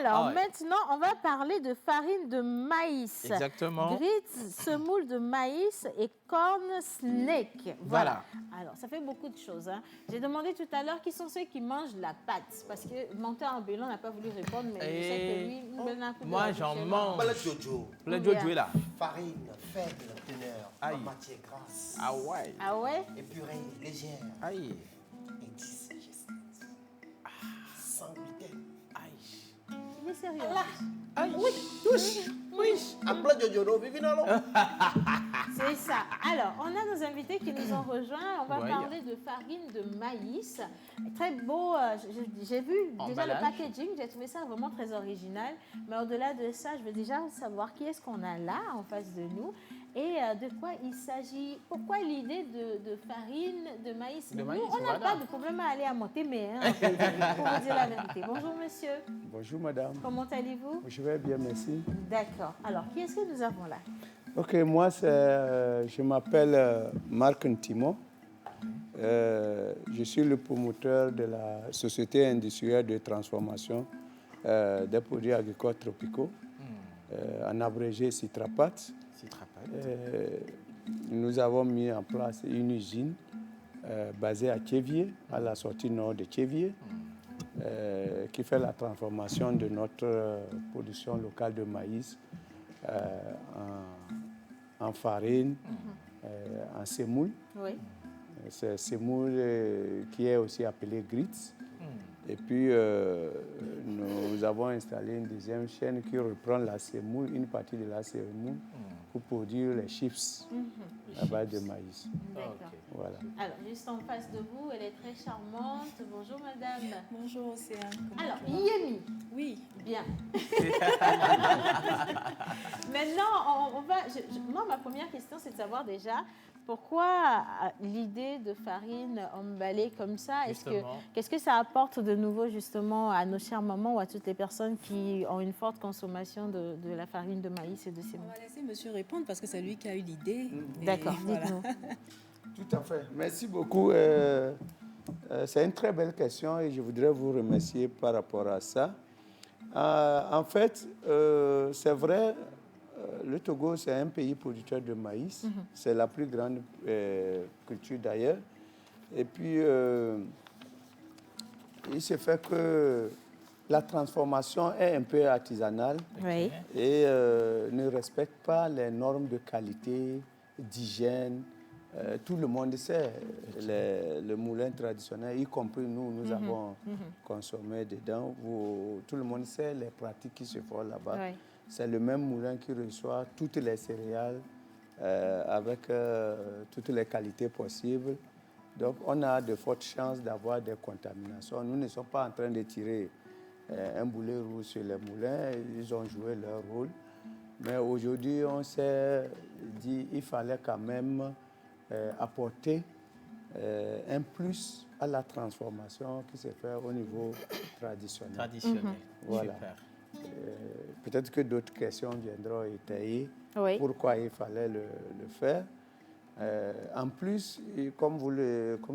Alors maintenant, on va parler de farine de maïs. Exactement. Grits, semoule de maïs et corn snake. Voilà. Alors, ça fait beaucoup de choses. Hein. J'ai demandé tout à l'heure qui sont ceux qui mangent la pâte. Parce que Menteur Ambulant n'a pas voulu répondre, mais je sais que lui, moi, j'en mange. Le Jojo est là. Farine faible teneur, matière grasse. Ah ouais. Ah ouais? Épurée, légère. Aïe. Et digeste. Sans gluten. Il est sérieux. Aïe. Oui, touche. Oui. Appelez Jojo, Vivinalo. C'est ça. Alors, on a nos invités qui nous ont rejoints. On va parler de farine de maïs. Très beau. J'ai vu déjà le packaging. J'ai trouvé ça vraiment très original. Mais au-delà de ça, je veux déjà savoir qui est-ce qu'on a là en face de nous et de quoi il s'agit. Pourquoi l'idée de farine de maïs? Nous, on n'a pas de problème à aller à Montémé, hein, pour vous dire la vérité. Bonjour, monsieur. Bonjour, madame. Comment allez-vous? Je vais bien, merci. D'accord. Alors, qui est-ce que nous avons là? Ok, moi, je m'appelle Marc Ntimo. Je suis le promoteur de la Société industrielle de transformation des produits agricoles tropicaux, en abrégé Citrapat. Nous avons mis en place une usine basée à Thiévier, à la sortie nord de Thiévier, qui fait la transformation de notre production locale de maïs en farine, en semoule. Oui. C'est semoule qui est aussi appelée grits. Et puis, nous avons installé une deuxième chaîne qui reprend la semoule, une partie de la semoule, pour produire les chips. à base de maïs. D'accord. Voilà. Alors, juste en face de vous, elle est très charmante. Bonjour, madame. Bonjour, Océane. Alors, Yémi. Oui. Bien. Maintenant, on va... moi, ma première question, c'est de savoir déjà pourquoi l'idée de farine emballée comme ça. Qu'est-ce que ça apporte de nouveau, justement, à nos chères mamans ou à toutes les personnes qui ont une forte consommation de la farine de maïs et de sémoule? On va laisser monsieur répondre parce que c'est lui qui a eu l'idée. D'accord, voilà. dites-nous. Tout à fait. Merci beaucoup. C'est une très belle question et je voudrais vous remercier par rapport à ça. En fait, c'est vrai, le Togo, c'est un pays producteur de maïs. C'est la plus grande culture d'ailleurs. Et puis, il se fait que la transformation est un peu artisanale et ne respecte pas les normes de qualité, d'hygiène. Tout le monde sait, le moulin traditionnel, y compris nous avons consommé dedans. Tout le monde sait les pratiques qui se font là-bas. Oui. C'est le même moulin qui reçoit toutes les céréales avec toutes les qualités possibles. Donc, on a de fortes chances d'avoir des contaminations. Nous ne sommes pas en train de tirer un boulet rouge sur les moulins. Ils ont joué leur rôle. Mais aujourd'hui, on s'est dit qu'il fallait quand même apporter un plus à la transformation qui se fait au niveau traditionnel. Voilà. Peut-être que d'autres questions viendront étayer pourquoi il fallait le faire. En plus, comme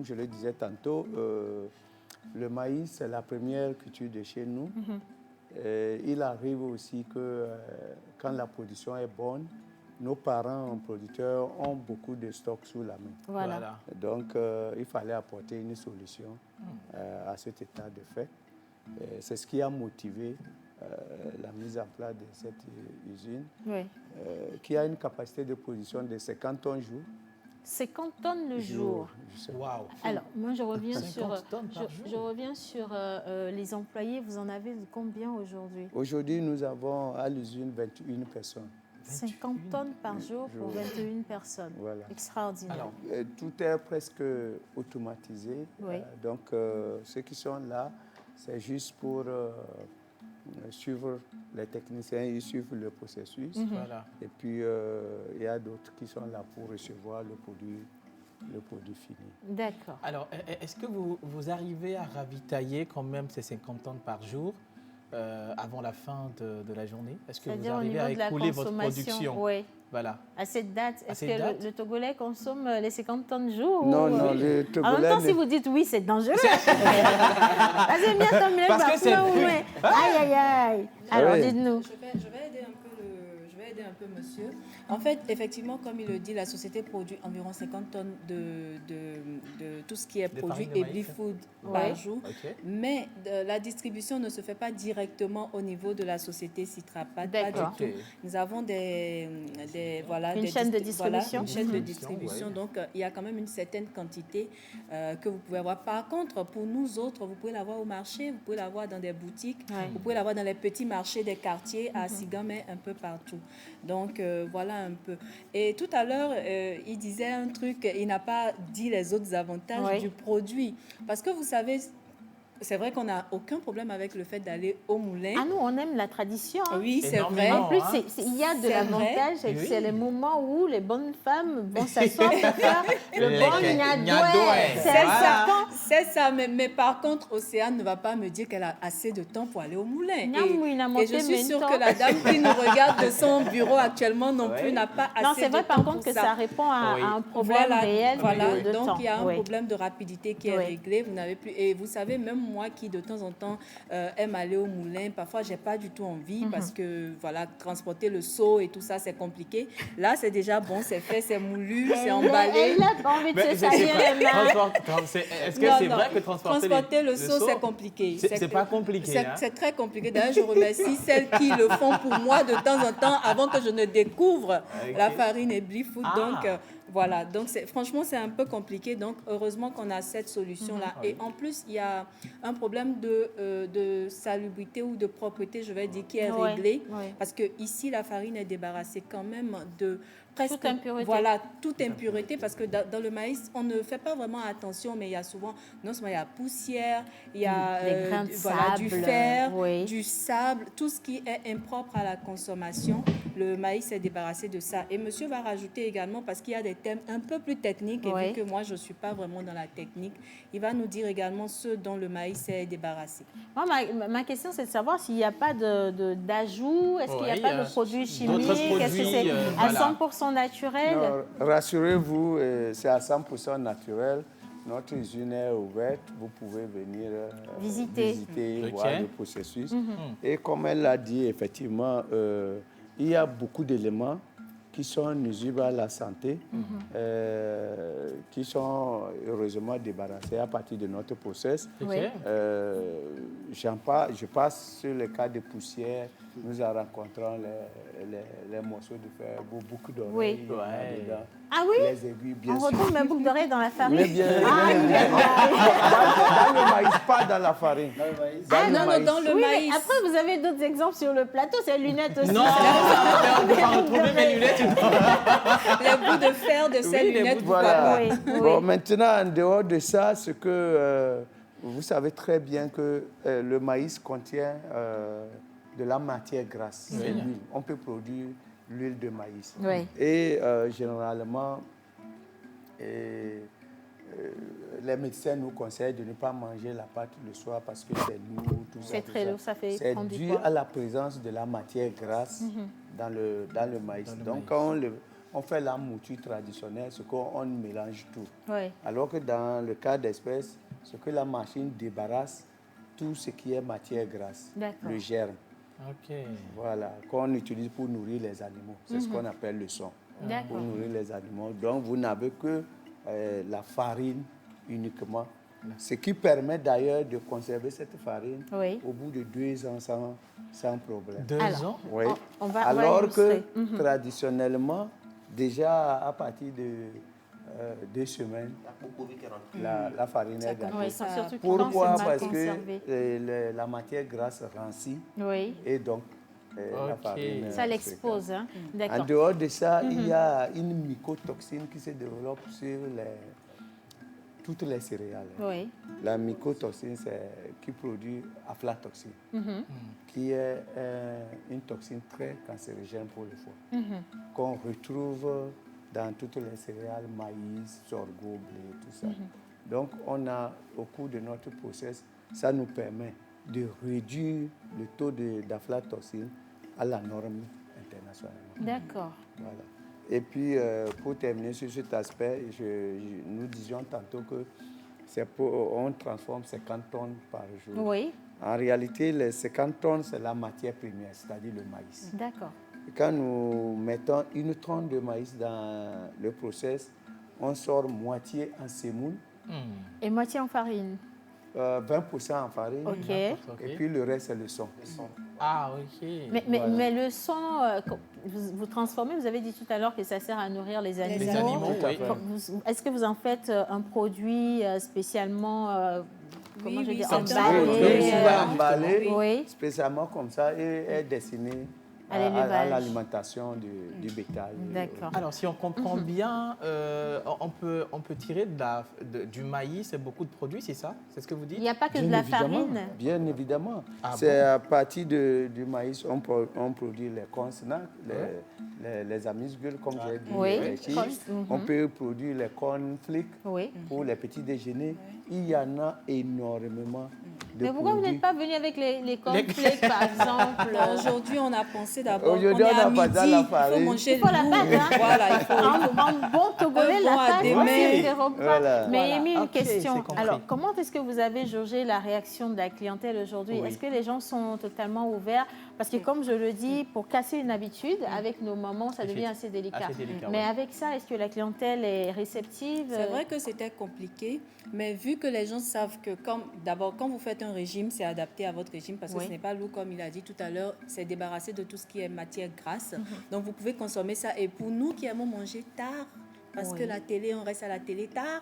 je le disais tantôt, le maïs, c'est la première culture de chez nous. Il arrive aussi que quand la production est bonne, nos parents producteurs ont beaucoup de stocks sous la main. Voilà. Donc, il fallait apporter une solution à cet état de fait. C'est ce qui a motivé la mise en place de cette usine, qui a une capacité de production de 50 tonnes jour. 50 tonnes le jour. Waouh. Alors, moi, je reviens sur les employés. Vous en avez combien aujourd'hui? Aujourd'hui, nous avons à l'usine 21 personnes. 50 tonnes par jour pour 21 personnes. Voilà. Extraordinaire. Alors, tout est presque automatisé. Donc, ceux qui sont là, c'est juste pour suivre les techniciens, ils suivent le processus. Voilà. Et puis, il y a d'autres qui sont là pour recevoir le produit fini. D'accord. Alors, est-ce que vous arrivez à ravitailler quand même ces 50 tonnes par jour avant la fin de la journée? Est-ce que vous arrivez à écouler votre production? Oui. Voilà. À cette date, est-ce que le Togolais consomme les 50 tonnes jour? Non, non, le Togolais... En même temps, si vous dites oui, c'est dangereux. Vas-y, bien tomber le parce que c'est... Aïe, aïe, aïe. Alors, dites-nous. Je vais aider un peu monsieur. En fait, effectivement, comme il le dit, la société produit environ 50 tonnes de tout ce qui est produit Ebly Food par jour. Mais la distribution ne se fait pas directement au niveau de la société Citrapat, pas du tout. Nous avons une chaîne de distribution. Une chaîne de distribution. Donc, il y a quand même une certaine quantité que vous pouvez avoir. Par contre, pour nous autres, vous pouvez l'avoir au marché, vous pouvez l'avoir dans des boutiques, vous pouvez l'avoir dans les petits marchés des quartiers, à Sigamé, un peu partout. Donc, voilà un peu. Et tout à l'heure, il disait un truc, il n'a pas dit les autres avantages du produit. Parce que vous savez, c'est vrai qu'on n'a aucun problème avec le fait d'aller au moulin. Ah nous, on aime la tradition. Hein. Oui, c'est vrai. En plus, il y a de l'avantage, c'est les moments où les bonnes femmes vont s'asseoir pour faire le bon nyadoué. C'est ça. Mais par contre, Océane ne va pas me dire qu'elle a assez de temps pour aller au moulin. Et je suis sûre que la dame qui nous regarde de son bureau actuellement non plus n'a pas assez de temps. Non, c'est vrai par contre que ça répond à un problème réel de temps. Donc, il y a un problème de rapidité qui est réglé. Vous n'avez plus... Et vous savez, même moi qui de temps en temps aime aller au moulin, parfois j'ai pas du tout envie parce que voilà, transporter le seau et tout ça c'est compliqué. Là c'est déjà bon, c'est fait, c'est moulu, c'est emballé. Elle n'a pas envie de se salir les mains. Est-ce que c'est vrai que transporter le seau c'est compliqué? C'est pas compliqué. C'est très compliqué. D'ailleurs je remercie celles qui le font pour moi de temps en temps avant que je ne découvre la farine Ebly Food. Donc Voilà, donc franchement, c'est un peu compliqué. Donc, heureusement qu'on a cette solution-là. Et en plus, il y a un problème de salubrité ou de propreté, je vais dire, qui est réglé. Parce que ici, la farine est débarrassée quand même de presque toute impureté. Voilà, toute impureté, parce que dans le maïs, on ne fait pas vraiment attention, mais il y a souvent, non seulement il y a poussière, il y a des grains de du sable, fer, du sable, tout ce qui est impropre à la consommation. Le maïs est débarrassé de ça. Et monsieur va rajouter également, parce qu'il y a des thèmes un peu plus techniques, et vu que moi, je ne suis pas vraiment dans la technique, il va nous dire également ce dont le maïs est débarrassé. Moi, ma question, c'est de savoir s'il n'y a pas d'ajout, est-ce qu'il n'y a pas de produits chimiques, est-ce que c'est à 100% naturel? Non, rassurez-vous, c'est à 100% naturel. Notre usine est ouverte, vous pouvez venir visiter voir le processus. Et comme elle l'a dit, effectivement, il y a beaucoup d'éléments qui sont nuisibles à la santé, qui sont heureusement débarrassés à partir de notre process. Je passe sur le cas de poussière. Nous en rencontrons les morceaux de fer, beaucoup d'oreilles dedans. Ah oui? Les aiguilles, bien sûr. On retrouve mes boucles d'oreilles dans la farine. Dans le maïs, pas dans la farine. Dans le maïs. Mais après, vous avez d'autres exemples sur le plateau, c'est les lunettes aussi. Non, on peut pas retrouver mes lunettes. Les bouts de fer de ces lunettes, voilà. Bon, maintenant, en dehors de ça, ce que vous savez très bien que le maïs contient de la matière grasse, l'huile. On peut produire l'huile de maïs. Et généralement, les médecins nous conseillent de ne pas manger la pâte le soir parce que c'est lourd. C'est très lourd, ça fait c'est prendre du dû poids. à la présence de la matière grasse dans le maïs. Donc, quand on fait la mouture traditionnelle, c'est qu'on mélange tout. Alors que dans le cas d'espèces, ce que la machine débarrasse, tout ce qui est matière grasse, le germe. Voilà, qu'on utilise pour nourrir les animaux. C'est ce qu'on appelle le son, pour nourrir les animaux. Donc, vous n'avez que la farine uniquement, ce qui permet d'ailleurs de conserver cette farine au bout de 2 ans sans problème. 2 ans? Oui. Alors que traditionnellement, déjà à partir de 2 semaines, la farine est gâtée. Pourquoi? Parce que la matière grasse rancit et donc la farine... Ça l'expose. Hein? En dehors de ça, il y a une mycotoxine qui se développe sur toutes les céréales. La mycotoxine, c'est qui produit aflatoxine, qui est une toxine très cancérigène pour le foie, qu'on retrouve dans toutes les céréales, maïs, sorgho, blé, tout ça. Donc, on a, au cours de notre process, ça nous permet de réduire le taux d'aflatoxine à la norme internationale. D'accord. Voilà. Et puis, pour terminer sur cet aspect, nous disions tantôt que on transforme 50 tonnes par jour. En réalité, les 50 tonnes, c'est la matière première, c'est-à-dire le maïs. D'accord. Quand nous mettons 1 tonne de maïs dans le process, on sort moitié en semoule. Et moitié en farine. 20% en farine. Et puis le reste, c'est le son. Ah, ok. Mais le son, vous transformez, vous avez dit tout à l'heure que ça sert à nourrir les animaux. Les animaux, oui. Est-ce que vous en faites un produit spécialement comment je dis, emballé, spécialement comme ça, et est destiné à l'alimentation du bétail. D'accord. Alors, si on comprend bien, on peut tirer du maïs beaucoup de produits, c'est ça? C'est ce que vous dites? Il n'y a pas que de la farine? Bien évidemment. C'est à partir du maïs, on produit les corn snacks, les amuse-gueules, comme j'ai dit. On peut produire les corn flakes pour les petits déjeuners. Il y en a énormément. Mais pourquoi vous n'êtes pas venu avec les cornflakes, par exemple? Aujourd'hui, on a pensé d'abord qu'on est à midi, il faut manger il faut la pâte, hein? Voilà, il faut en bon togolais, la pâte, c'est repas. Mais Émile, une question. Alors, comment est-ce que vous avez jaugé la réaction de la clientèle aujourd'hui? Est-ce que les gens sont totalement ouverts? Parce que, comme je le dis, pour casser une habitude, avec nos mamans, ça devient assez délicat. Mais avec ça, est-ce que la clientèle est réceptive? C'est vrai que c'était compliqué, mais vu que les gens savent que, d'abord, quand vous faites un régime, c'est adapté à votre régime parce que ce n'est pas lourd, comme il a dit tout à l'heure, c'est débarrassé de tout ce qui est matière grasse. Donc, vous pouvez consommer ça. Et pour nous qui aimons manger tard, parce que la télé, on reste à la télé tard.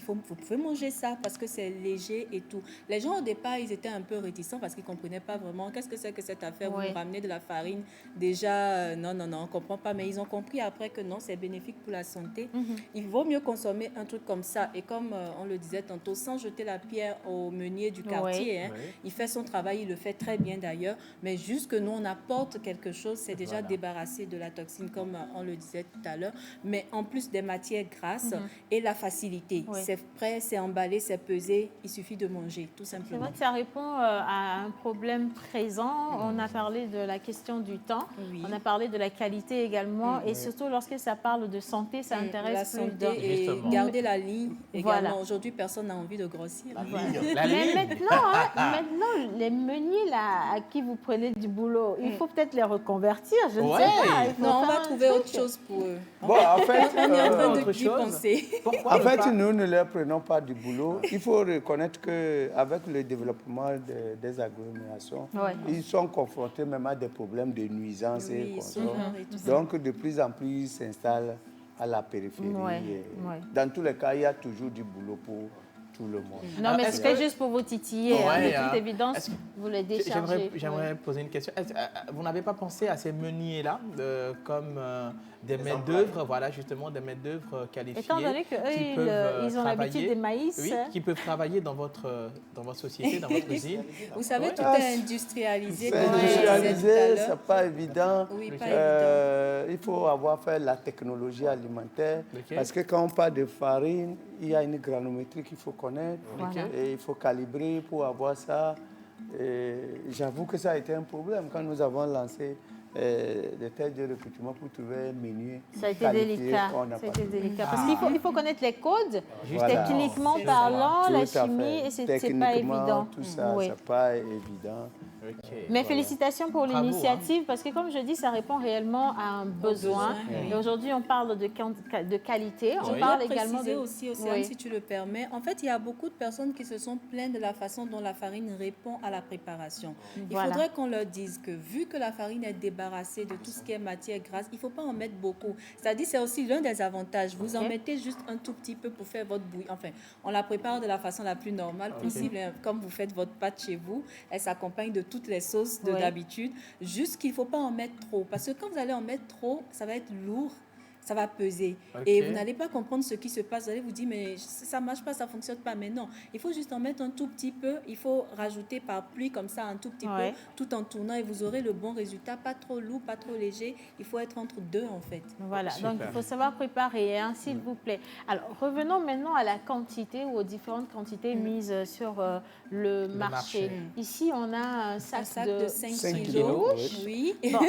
Vous pouvez manger ça parce que c'est léger et tout. Les gens, au départ, ils étaient un peu réticents parce qu'ils ne comprenaient pas vraiment qu'est-ce que c'est que cette affaire. Vous nous ramenez de la farine. Déjà, non, on ne comprend pas. Mais ils ont compris après que non, c'est bénéfique pour la santé. Il vaut mieux consommer un truc comme ça. Et comme on le disait tantôt, sans jeter la pierre au meunier du quartier, il fait son travail, il le fait très bien d'ailleurs. Mais juste que nous, on apporte quelque chose, c'est déjà débarrassé de la toxine, comme on le disait tout à l'heure. Mais en plus des matières grasses et la facilité. C'est prêt, c'est emballé, c'est pesé, il suffit de manger, tout simplement. C'est vrai que ça répond à un problème présent. On a parlé de la question du temps, on a parlé de la qualité également, et surtout lorsque ça parle de santé, ça intéresse la santé et garder la ligne également. Aujourd'hui, personne n'a envie de grossir. Mais maintenant, les meuniers là, à qui vous prenez du boulot, il faut peut-être les reconvertir, je ne sais pas. Non, on va trouver autre chose pour eux. Bon, en fait, on est en train de y penser. En fait, nous ne leur prenons pas du boulot. Il faut reconnaître qu'avec le développement des agglomérations, ils sont confrontés même à des problèmes de nuisances et consorts. Donc, de plus en plus, ils s'installent à la périphérie. Dans tous les cas, il y a toujours du boulot pour tout le monde. Non, mais c'était juste pour vous titiller. De toute évidence, vous les déchargez. J'aimerais poser une question. Vous n'avez pas pensé à ces meuniers-là comme des maîtres d'œuvre, voilà, justement, des maîtres d'œuvre qualifiés? Étant donné qu'eux, ils ont l'habitude des maïs. Oui, qui peuvent travailler dans votre société, dans votre usine. Vous savez, tout est industrialisé. C'est industrialisé, ce n'est pas évident. Oui, pas évident. Il faut avoir fait la technologie alimentaire. Parce que quand on parle de farine, il y a une granulométrie qu'il faut connaître. Et il faut calibrer pour avoir ça. J'avoue que ça a été un problème quand nous avons lancé des tests de recrutement pour trouver un menu. Ça a été délicat. Parce qu'il faut connaître les codes, techniquement parlant, la chimie, et c'est pas évident. Tout ça, c'est pas évident. Mais félicitations pour l'initiative, parce que comme je dis, ça répond réellement à un besoin. Et aujourd'hui, on parle de qualité. On parle également de... aussi, Océane, si tu le permets. En fait, il y a beaucoup de personnes qui se sont plaintes de la façon dont la farine répond à la préparation. Il faudrait qu'on leur dise que vu que la farine est débarrassée de tout ce qui est matière grasse, il ne faut pas en mettre beaucoup. C'est-à-dire, c'est aussi l'un des avantages. Vous en mettez juste un tout petit peu pour faire votre bouillie. Enfin, on la prépare de la façon la plus normale possible. Comme vous faites votre pâte chez vous, elle s'accompagne de toutes les sauces d'habitude. Juste qu'il ne faut pas en mettre trop. Parce que quand vous allez en mettre trop, ça va être lourd. Ça va peser. Et vous n'allez pas comprendre ce qui se passe. Vous allez vous dire, mais ça ne marche pas, ça ne fonctionne pas. Mais non, il faut juste en mettre un tout petit peu. Il faut rajouter par pluie comme ça un tout petit peu, tout en tournant. Et vous aurez le bon résultat. Pas trop lourd, pas trop léger. Il faut être entre deux, en fait. Voilà, donc il faut savoir préparer, hein, s'il vous plaît. Alors, revenons maintenant à la quantité ou aux différentes quantités mises sur le marché. Ici, on a un sac de 5 kilos. Oui. Bon,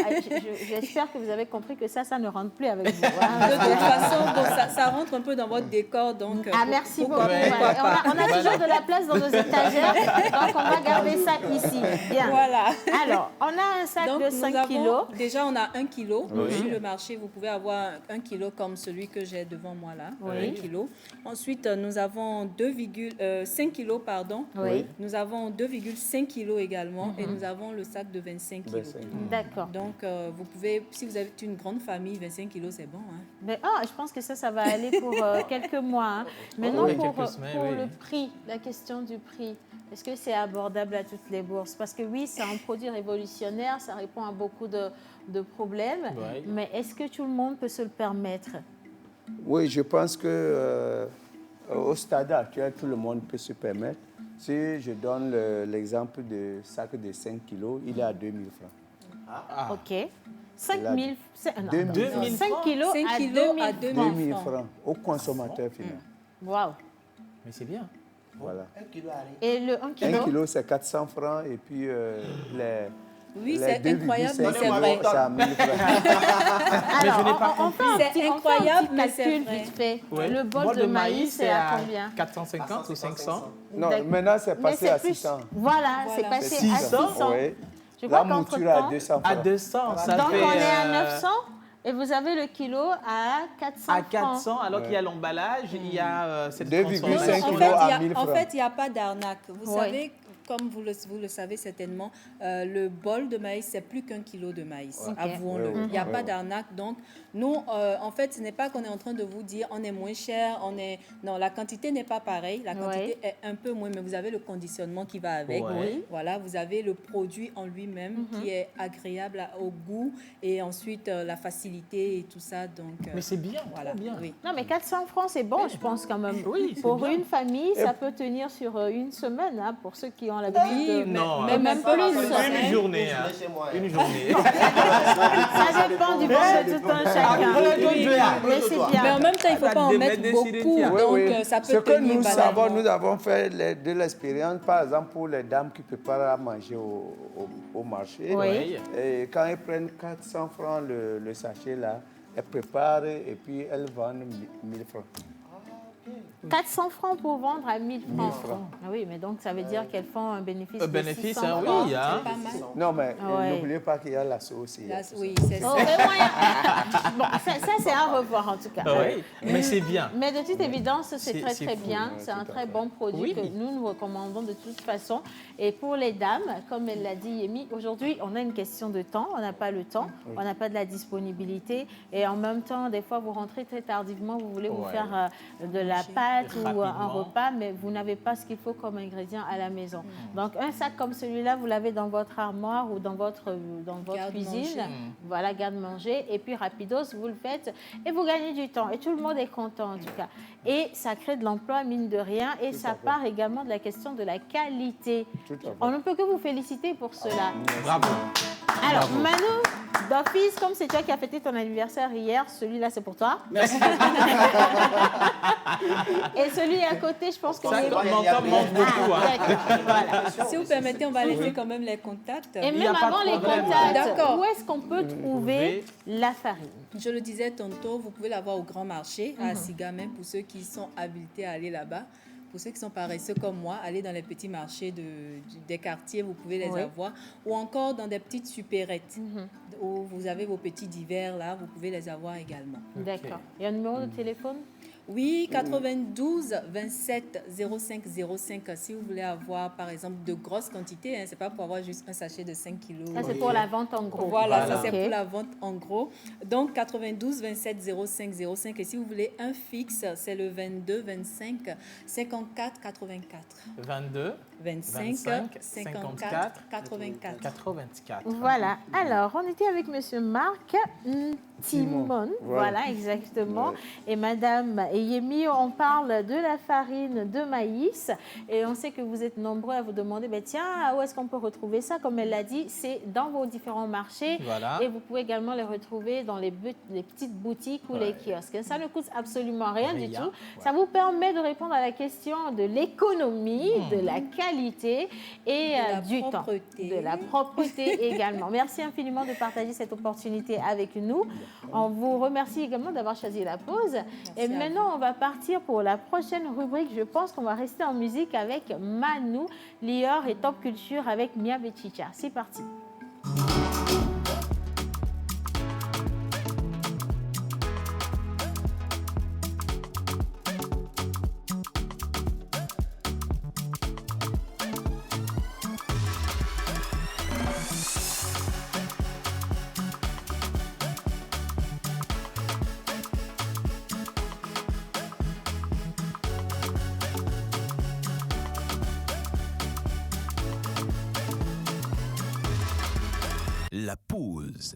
j'espère que vous avez compris que ça ne rentre plus avec vous. De toute façon, ça rentre un peu dans votre décor. Donc, merci beaucoup. On a toujours de la place dans nos étagères, donc on va garder ça ici. Bien. Voilà. Alors, on a un sac de 5 kilos. Déjà, on a 1 kilo. Sur le marché, vous pouvez avoir 1 kilo comme celui que j'ai devant moi là. 1 kilo. Ensuite, nous avons 5 kilos, pardon. Nous avons 2,5 kilos également. Et nous avons le sac de 25 kilos. D'accord. Donc, vous pouvez, si vous avez une grande famille, 25 kilos, c'est bon. Hein. Mais, je pense que ça va aller pour quelques mois. Hein. Maintenant, pour le prix, la question du prix, est-ce que c'est abordable à toutes les bourses? Parce que oui, c'est un produit révolutionnaire, ça répond à beaucoup de problèmes, mais est-ce que tout le monde peut se le permettre? Oui, je pense que au stade actuel, tout le monde peut se permettre. Si je donne l'exemple du sac de 5 kilos, il est à 2 000 francs. OK. 5 kilos 5 kilos à 2 000 francs au consommateur final. Waouh! Mais c'est bien. Voilà. Et le 1 kilo? 1 kilo, c'est 400 francs. Et puis, oui, c'est incroyable, mais c'est vrai. Alors, c'est incroyable, mais c'est vite fait. Le bol de maïs, c'est à combien? 450 ou 500? Non, maintenant, c'est passé à 600. Voilà, c'est passé à 600. Oui. La mouture à 200 francs. À 200, ça donc, fait... on est à 900 et vous avez le kilo à 400 À 400, alors qu'il y a l'emballage, il y a cette 2,5 kilos à 1000 francs. En fait, il n'y a pas d'arnaque. Vous savez, comme vous le savez certainement, le bol de maïs, c'est plus qu'1 kilo de maïs. Okay. Avouons-le. Il n'y a pas d'arnaque. Donc, nous, en fait, ce n'est pas qu'on est en train de vous dire on est moins cher, Non, la quantité n'est pas pareille. La quantité est un peu moins, mais vous avez le conditionnement qui va avec. Voilà, vous avez le produit en lui-même qui est agréable au goût et ensuite la facilité et tout ça. Donc, mais c'est bien, voilà. bien. Oui. Non, mais 400 francs, c'est bon, je pense quand même. Oui, pour bien. une famille, ça peut tenir sur une semaine, hein, pour ceux qui ont l'habitude. Mais même plus. Une journée. Hein. Une journée. Ça dépend du budget de tout un chacun. Mais c'est bien. Mais en même temps, il ne faut pas en mettre beaucoup. Donc, ça peut Ce que nous savons, banalement. nous avons fait de l'expérience, par exemple, pour les dames qui préparent à manger au marché. Oui. Et quand elles prennent 400 francs le sachet là, elles préparent et puis elles vendent 1000 francs. 400 francs pour vendre à 1000 francs. 1000 francs. Ah oui, mais donc ça veut dire qu'elles font un bénéfice de bénéfice, 600 hein, francs. oui. Hein. C'est pas mal. Non, mais n'oubliez pas qu'il y a la sauce. Oui, c'est ça. Oh, mais bon, ça c'est à revoir en tout cas. Oui, mais c'est bien. Mais de toute évidence, c'est très c'est bien. fou, C'est un tout à très fait. bon produit que nous recommandons de toute façon. Et pour les dames, comme elle l'a dit Yemi, aujourd'hui, on a une question de temps. On n'a pas le temps, on n'a pas de la disponibilité. Et en même temps, des fois, vous rentrez très tardivement, vous voulez vous faire de la pâte ou un repas, mais vous n'avez pas ce qu'il faut comme ingrédient à la maison. Donc, un sac comme celui-là, vous l'avez dans votre armoire ou dans votre cuisine. Voilà, garde-manger. Et puis, rapidos, vous le faites et vous gagnez du temps. Et tout le monde est content, en tout cas. Et ça crée de l'emploi, mine de rien. Et ça part également de la question de la qualité. On ne peut que vous féliciter pour cela. Bravo. Alors, Manu, d'office, comme c'est toi qui as fêté ton anniversaire hier, celui-là, c'est pour toi. Merci. Et celui à côté, je pense que... Ça mange beaucoup. Hein. Voilà. Si vous permettez, on va laisser quand même les contacts. Et même avant les contacts, D'accord. où est-ce qu'on peut trouver la farine? Je le disais tantôt, vous pouvez l'avoir au Grand Marché, à Siga, même pour ceux qui sont habilités à aller là-bas. Pour ceux qui sont paresseux comme moi, allez dans les petits marchés des quartiers, vous pouvez les avoir. Ou encore dans des petites supérettes où vous avez vos petits divers là, vous pouvez les avoir également. D'accord. Il y a un numéro de téléphone? Oui, 92 27 05 05 si vous voulez avoir par exemple de grosses quantités, hein, c'est pas pour avoir juste un sachet de 5 kilos. Ça c'est pour la vente en gros. Voilà, ça c'est pour la vente en gros. Donc 92 27 05 05 et si vous voulez un fixe, c'est le 22 25 54 84. 22 25 54 84. Voilà. Alors, on était avec Monsieur Marc Timon. Voilà, exactement. Et Madame Yemi, on parle de la farine de maïs. Et on sait que vous êtes nombreux à vous demander, tiens, où est-ce qu'on peut retrouver ça? Comme elle l'a dit, c'est dans vos différents marchés. Voilà. Et vous pouvez également les retrouver dans les petites boutiques ou les kiosques. Ça ne coûte absolument rien du tout. Ça vous permet de répondre à la question de l'économie, de la qualité et du temps. De la propreté également. Merci infiniment de partager cette opportunité avec nous. On vous remercie également d'avoir choisi la pause. Et maintenant, on va partir pour la prochaine rubrique. Je pense qu'on va rester en musique avec Manu, Lior et Top Culture avec Mia Bechicha. C'est parti. La pause.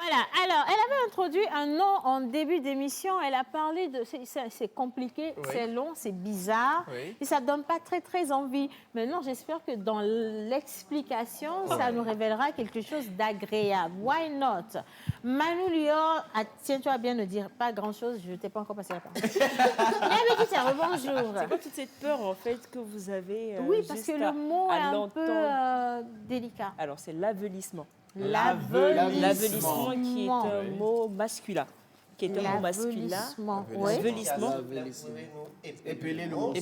Voilà, alors, elle avait introduit un nom en début d'émission. Elle a parlé de... C'est compliqué, c'est long, c'est bizarre. Et ça ne donne pas très envie. Maintenant, j'espère que dans l'explication, ça nous révélera quelque chose d'agréable. Why not? Manu Lior, tiens-toi bien ne dire pas grand-chose, je ne t'ai pas encore passé la parole. Bonjour. C'est quoi toute cette peur, en fait, que vous avez oui, parce que le mot est un peu délicat. Alors, c'est l'avelissement. L'avelissement qui est un mot masculin. L'avelissement.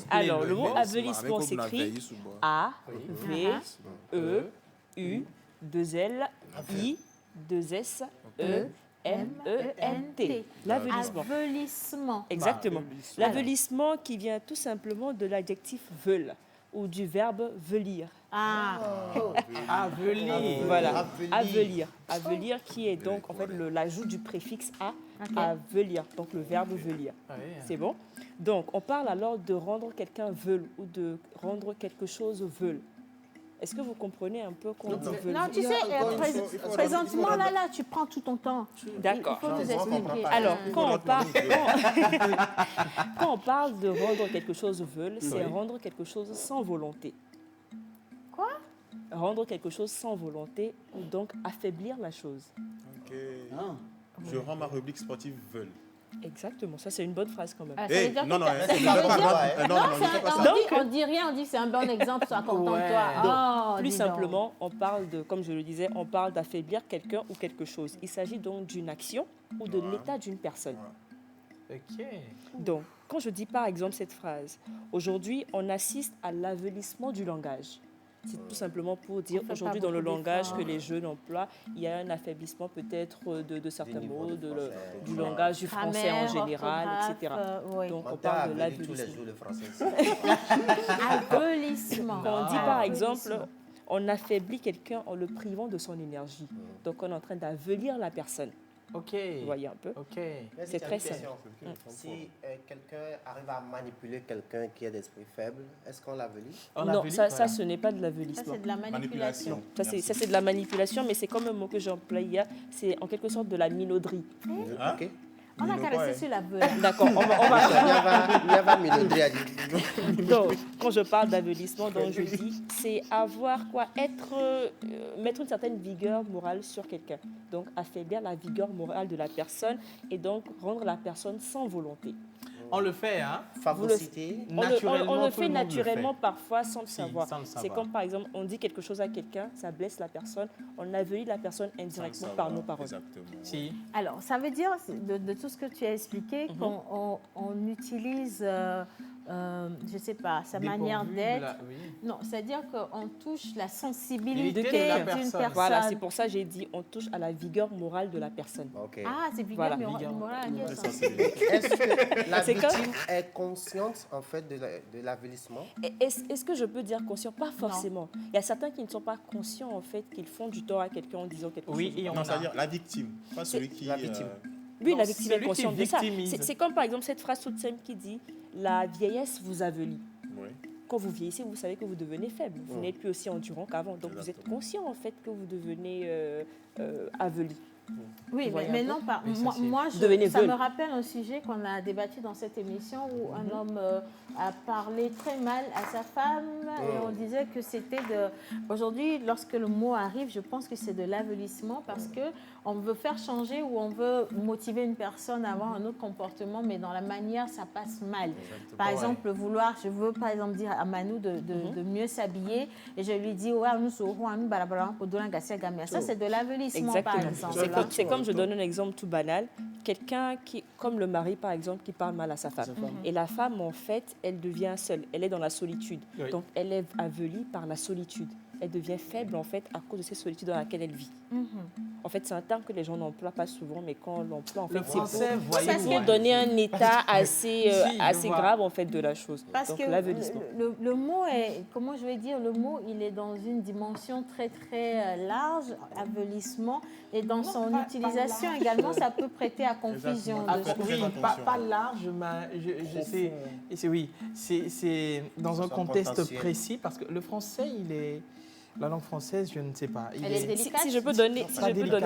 Alors, le mot avelissement s'écrit A-V-E-U-2-L-I-2-S-E-M-E-N-T. L'avelissement. Exactement. L'avelissement qui vient tout simplement de l'adjectif veule ou du verbe veulir. Avelir. Voilà, avelir. Avelir qui est donc en fait l'ajout du préfixe a, avelir, donc le verbe veulir. C'est bon? Donc on parle alors de rendre quelqu'un veule ou de rendre quelque chose veule. Est-ce que vous comprenez un peu qu'on dit veule? Non, tu sais, présentement, là, tu prends tout ton temps. D'accord. Il faut nous expliquer. Alors, quand on parle de rendre quelque chose veule, c'est rendre quelque chose sans volonté. Quoi? Rendre quelque chose sans volonté ou donc affaiblir la chose. Ok. Je rends ma rubrique sportive veule. Exactement, ça c'est une bonne phrase quand même. On dit rien, on dit c'est un bon exemple, sois content de toi. Plus simplement, on parle de, comme je le disais, on parle d'affaiblir quelqu'un ou quelque chose. Il s'agit donc d'une action ou de l'état d'une personne. Donc, quand je dis par exemple cette phrase, aujourd'hui on assiste à l'avelissement du langage. C'est tout simplement pour dire aujourd'hui dans le langage que les jeunes emploient, il y a un affaiblissement peut-être de certains mots, du langage du français en général, etc. Donc on parle de l'avelissement. Quand on dit par exemple, on affaiblit quelqu'un en le privant de son énergie. Donc on est en train d'avelir la personne. Ok. Vous voyez un peu? C'est très simple. Si quelqu'un arrive à manipuler quelqu'un qui a d'esprit faible, est-ce qu'on l'avelit? Non, ça ce n'est pas de l'avelissement. Ça, c'est de la manipulation. Ça, c'est de la manipulation, mais c'est comme un mot que j'ai employé hier. C'est en quelque sorte de la minauderie. Ok. On a caressé sur la veule. D'accord, on va... Il y a minauderie à dire. Donc, quand je parle d'avelissement, donc je dis, c'est avoir quoi? Mettre une certaine vigueur morale sur quelqu'un. Donc, affaiblir la vigueur morale de la personne et donc rendre la personne sans volonté. On le fait, hein? Phagocyté. On le fait naturellement, parfois, sans le savoir. C'est comme, par exemple, on dit quelque chose à quelqu'un, ça blesse la personne, on avelit la personne indirectement par nos paroles. Si. Alors, ça veut dire, de tout ce que tu as expliqué, qu'on utilise... je ne sais pas, sa manière d'être. Non, c'est-à-dire qu'on touche la sensibilité d'une personne. Voilà, c'est pour ça que j'ai dit on touche à la vigueur morale de la personne. Ah, c'est vigueur morale. Est-ce que la victime est consciente, en fait, de l'avelissement? Est-ce que je peux dire conscient? Pas forcément. Il y a certains qui ne sont pas conscients, en fait, qu'ils font du tort à quelqu'un en disant quelque chose. Oui, c'est-à-dire la victime, pas celui qui... La victime. Oui, la victime est consciente de ça. C'est comme, par exemple, cette phrase toute simple qui dit « La vieillesse vous avelit ». Quand vous vieillissez, vous savez que vous devenez faible. Vous n'êtes plus aussi endurant qu'avant. Donc, vous êtes conscient, en fait, que vous devenez aveli. Oui, mais non, pas. Moi, ça me rappelle un sujet qu'on a débattu dans cette émission où un homme a parlé très mal à sa femme et on disait que c'était de... Aujourd'hui, lorsque le mot arrive, je pense que c'est de l'avelissement parce qu'on veut faire changer ou on veut motiver une personne à avoir un autre comportement, mais dans la manière, ça passe mal. Par exemple, je veux par exemple dire à Manu de mieux s'habiller et je lui dis, ouais, nous serons ça, c'est de l'avelissement, par exemple. C'est comme je donne un exemple tout banal, quelqu'un qui, comme le mari par exemple, qui parle mal à sa femme. Et la femme, en fait, elle devient seule, elle est dans la solitude. Donc, elle est avelie par la solitude. Elle devient faible, en fait, à cause de cette solitude dans laquelle elle vit. En fait, c'est un terme que les gens n'emploient pas souvent, mais quand on l'emploie, en fait, c'est pour donner un état assez grave, en fait, de la chose. Parce donc, que le mot est, comment je vais dire, le mot, il est dans une dimension très, très large, avelissement, et dans son utilisation également, ça peut prêter à confusion. Oui, pas large, mais je sais. Oui, c'est dans un contexte précis, parce que le français, il est... La langue française, je ne sais pas. Elle est délicate. Si je peux donner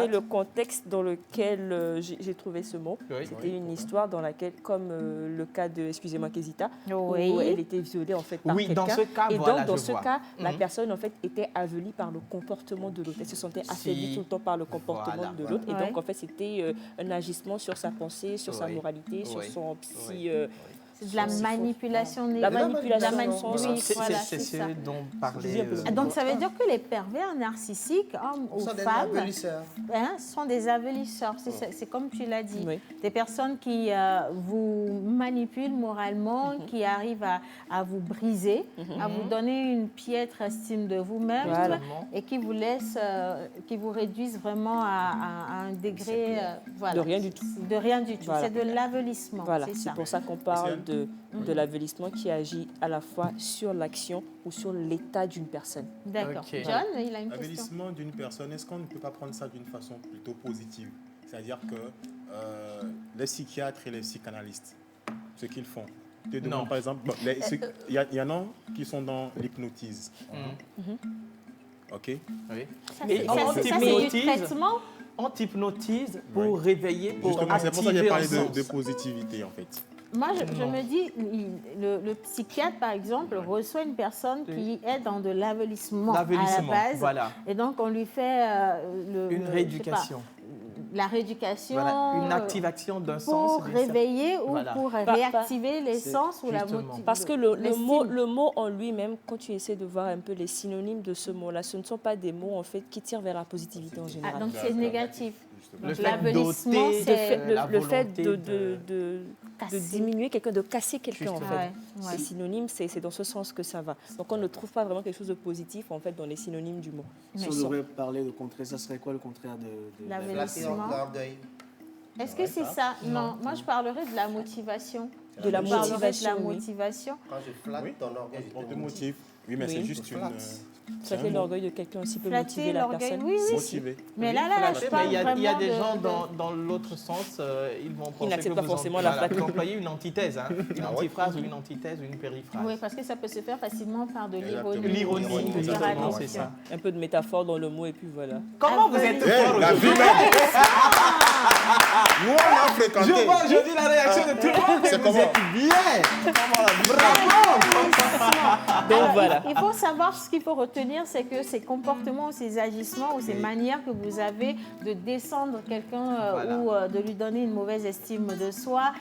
le contexte dans lequel j'ai trouvé ce mot, c'était une histoire dans laquelle, comme le cas de, excusez-moi, Kézita, où elle était violée en fait par quelqu'un. Dans ce cas, et donc, dans ce cas, la personne en fait était avelie par le comportement de l'autre. Elle se sentait affaiblie tout le temps par le comportement de l'autre. Et donc, en fait, c'était un agissement sur sa pensée, sur sa moralité, sur son psy... de la manipulation. La manipulation. C'est ce dont parlait... Donc, ça veut dire que les pervers narcissiques, hommes ou femmes, sont des avelisseurs. C'est comme tu l'as dit. Oui. Des personnes qui vous manipulent moralement, qui arrivent à vous briser, à vous donner une piètre estime de vous-même et qui vous laissent, qui vous réduisent vraiment à un degré... de rien du tout. De rien du tout. Voilà. C'est de l'avelissement. Voilà. C'est pour ça qu'on parle de l'avelissement qui agit à la fois sur l'action ou sur l'état d'une personne. D'accord. Okay. John, il a une question. L'avelissement d'une personne, est-ce qu'on ne peut pas prendre ça d'une façon plutôt positive? C'est-à-dire que les psychiatres et les psychanalystes, ce qu'ils font, non. Par exemple, il y en a qui sont dans l'hypnotise. OK. Oui. Et on t'hypnotise pour réveiller, pour justement, activer. C'est pour ça que j'ai parlé de positivité, en fait. Moi, je me dis, le psychiatre, par exemple, reçoit une personne qui est dans de l'avelissement à la base. Voilà. Et donc, on lui fait une rééducation. La rééducation. Voilà, une activation d'un sens. Pour réveiller ou pour réactiver les sens ou la motivation. Parce que le mot en lui-même, quand tu essaies de voir un peu les synonymes de ce mot-là, ce ne sont pas des mots en fait qui tirent vers la positivité en général. Donc, c'est négatif. Le fait de diminuer quelqu'un, de casser quelqu'un en fait. Les synonymes, c'est dans ce sens que ça va. Donc on ne trouve pas vraiment quelque chose de positif en fait dans les synonymes du mot. Si on devrait parler de contraire, ça serait quoi le contraire de l'avelissement? Est-ce que c'est ça? Non, moi je parlerais de la motivation. De la motivation. Quand je flatte ton orgueil, on te motive. Oui, mais c'est juste une... Flatter l'orgueil de quelqu'un aussi peut motiver la personne. Oui. Mais là, je parle vraiment il y a des gens dans l'autre sens, ils vont penser n'acceptent pas forcément la flatterie. Vous employez une antithèse, une antiphrase ou une antithèse ou une périphrase. Oui, parce que ça peut se faire facilement par de l'ironie. L'ironie, c'est ça. Un peu de métaphore dans le mot et puis voilà. Comment vous êtes fort aujourd'hui? Nous, on a fréquenté. Je vois aujourd'hui la réaction de tout le monde. C'est comment? Vous êtes bien. Bravo. Donc voilà. Il faut savoir ce qu'il faut retenir, c'est que ces comportements, ces agissements ou ces manières que vous avez de descendre quelqu'un ou de lui donner une mauvaise estime de soi,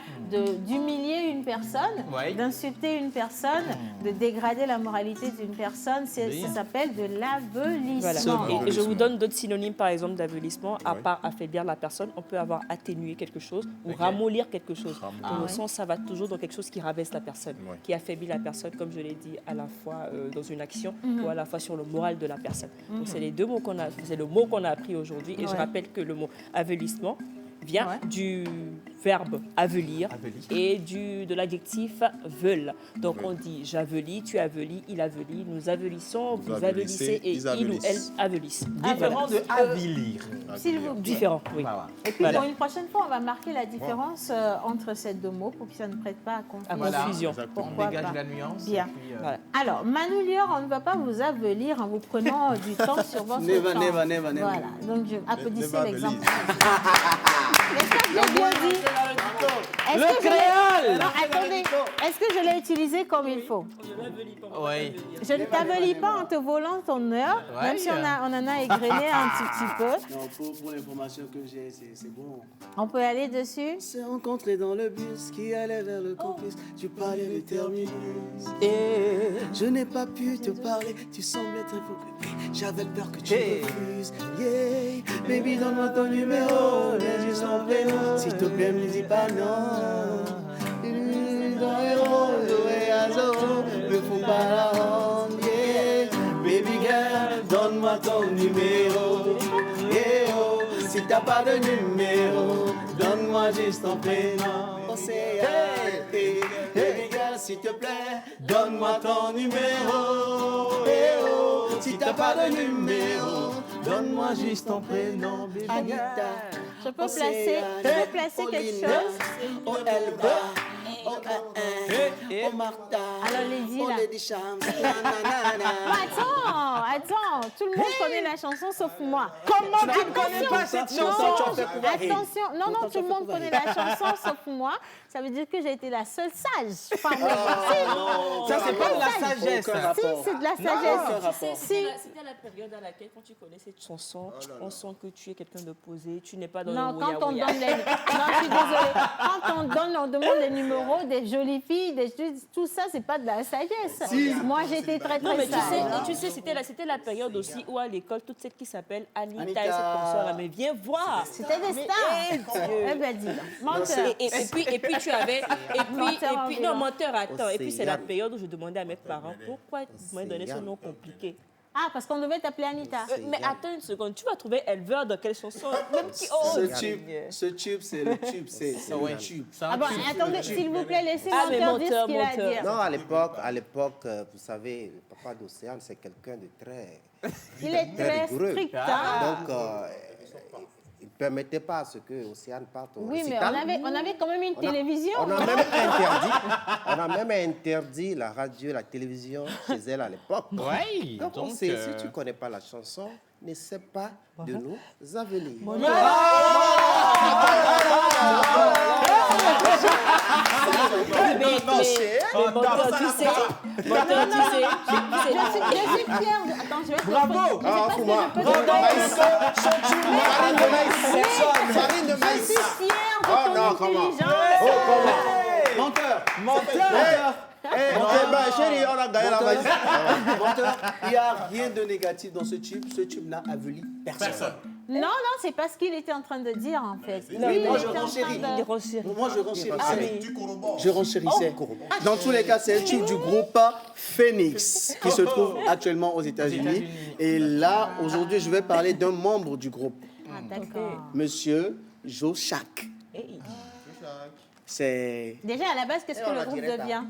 d'humilier une personne, d'insulter une personne, de dégrader la moralité d'une personne, ça s'appelle de l'avelissement. Voilà. Et je vous donne d'autres synonymes, par exemple, d'avelissement. À part affaiblir la personne, on peut avoir atténué quelque chose ou ramollir quelque chose. Dans le sens, ça va toujours dans quelque chose qui rabaisse la personne, qui affaiblit la personne, comme je l'ai dit, à la fois dans une action ou à la fois sur le moral de la personne. Donc c'est les deux mots c'est le mot qu'on a appris aujourd'hui. Et je rappelle que le mot avelissement vient du verbe avelir et de l'adjectif veulent. Donc on dit j'avelis, tu avelis, il avelit, nous avelissons, vous avelissez et il ou elle avelisse. Différent de avilir. S'il vous plaît. Différent, oui. Et puis pour une prochaine fois, on va marquer la différence entre ces deux mots pour que ça ne prête pas à confusion. On dégage la nuance. Bien. Alors, Manu Lior, on ne va pas vous avelir en vous prenant du temps sur votre temps. Never. Voilà. Donc, applaudissez l'exemple. Est-ce que j'ai bien dit? Le créole! Non, attendez. Est-ce que je l'ai utilisé comme il faut? Oui. Je ne t'avelis pas en te volant ton heure, même si on en a égrené un petit peu. Non, pour l'information que j'ai, c'est bon. On peut aller dessus? On s'est rencontrés dans le bus qui allait vers le campus. Tu parlais du terminus. Et je n'ai pas pu te parler, tu semblais très focus. J'avais peur que tu refuses. Yeah, baby, donne-moi ton numéro, mais juste en prénom. S'il te plaît, me dis pas non. Ne faut pas la rendre. Yeah, baby girl, donne-moi ton numéro. Yeah, oh, si t'as pas de numéro, donne-moi juste ton prénom. Hey, baby girl, s'il te plaît, donne-moi ton numéro. Yeah, oh, si t'as pas de numéro, donne-moi juste ton prénom. Anita, je peux placer quelque chose? Oh, Elba. Oh, Martha. Alors, les-y là. Attends, tout le monde connaît la chanson sauf moi. Comment tu ne connais pas cette chanson? Attention, non, tout le monde connaît la chanson sauf moi. Ça veut dire que j'ai été la seule sage. Ça, c'est pas de la sagesse. Si, c'est de la sagesse. C'était la période à laquelle, quand tu connais cette chanson, on sent que tu es quelqu'un de posé, tu n'es pas dans le Non, quand on donne les... Non, je suis désolée. Quand on demande les numéros des jolies filles, tout ça, c'est pas de la sagesse. Si. Moi, j'étais très sage. Tu sais, c'était la période aussi où à l'école, toutes celles qui s'appellent Anita et cette consort-là, mais viens voir. C'était des stars. Eh bien, dis donc. Menteur. Et puis tu avais... Non, menteur, attends. Et puis c'est la période où je demandais à mes parents pourquoi ils m'ont donné ce nom compliqué. Ah, parce qu'on devait t'appeler Anita. Mais attends une seconde, tu vas trouver Elver dans quelle chanson? Même qui Ce tube, c'est le tube, c'est un tube. Ah bon, attendez, s'il vous plaît, laissez Menteur dire ce qu'il a à dire. Non, à l'époque, vous savez, le papa d'Océane, c'est quelqu'un de très... Il est très strict. Donc, il ne permettait pas à ce que Océane parte au récital. Oui, mais on avait quand même une télévision. On a même interdit la radio, la télévision chez elle à l'époque. Oui. Donc on sait, si tu ne connais pas la chanson, n'essaie pas de nous aveler. Je suis fière. Attends, je vais te bravo. Farine de maïs. Je suis fière de ton intelligence. Menteur. Chérie, on a gagné la maïs. Menteur, il n'y a rien de négatif dans ce tube. Ce tube n'a aveli personne. Non, c'est pas ce qu'il était en train de dire, en fait. Oui, moi, je renchéris. Moi, je renchérissais. Je renchérissais. Dans tous les cas, c'est le tube du groupe Phoenix qui se trouve actuellement aux États-Unis. Et là, aujourd'hui, je vais parler d'un membre du groupe. Ah, d'accord. Monsieur Joshak. C'est... Déjà, à la base, qu'est-ce que le groupe devient?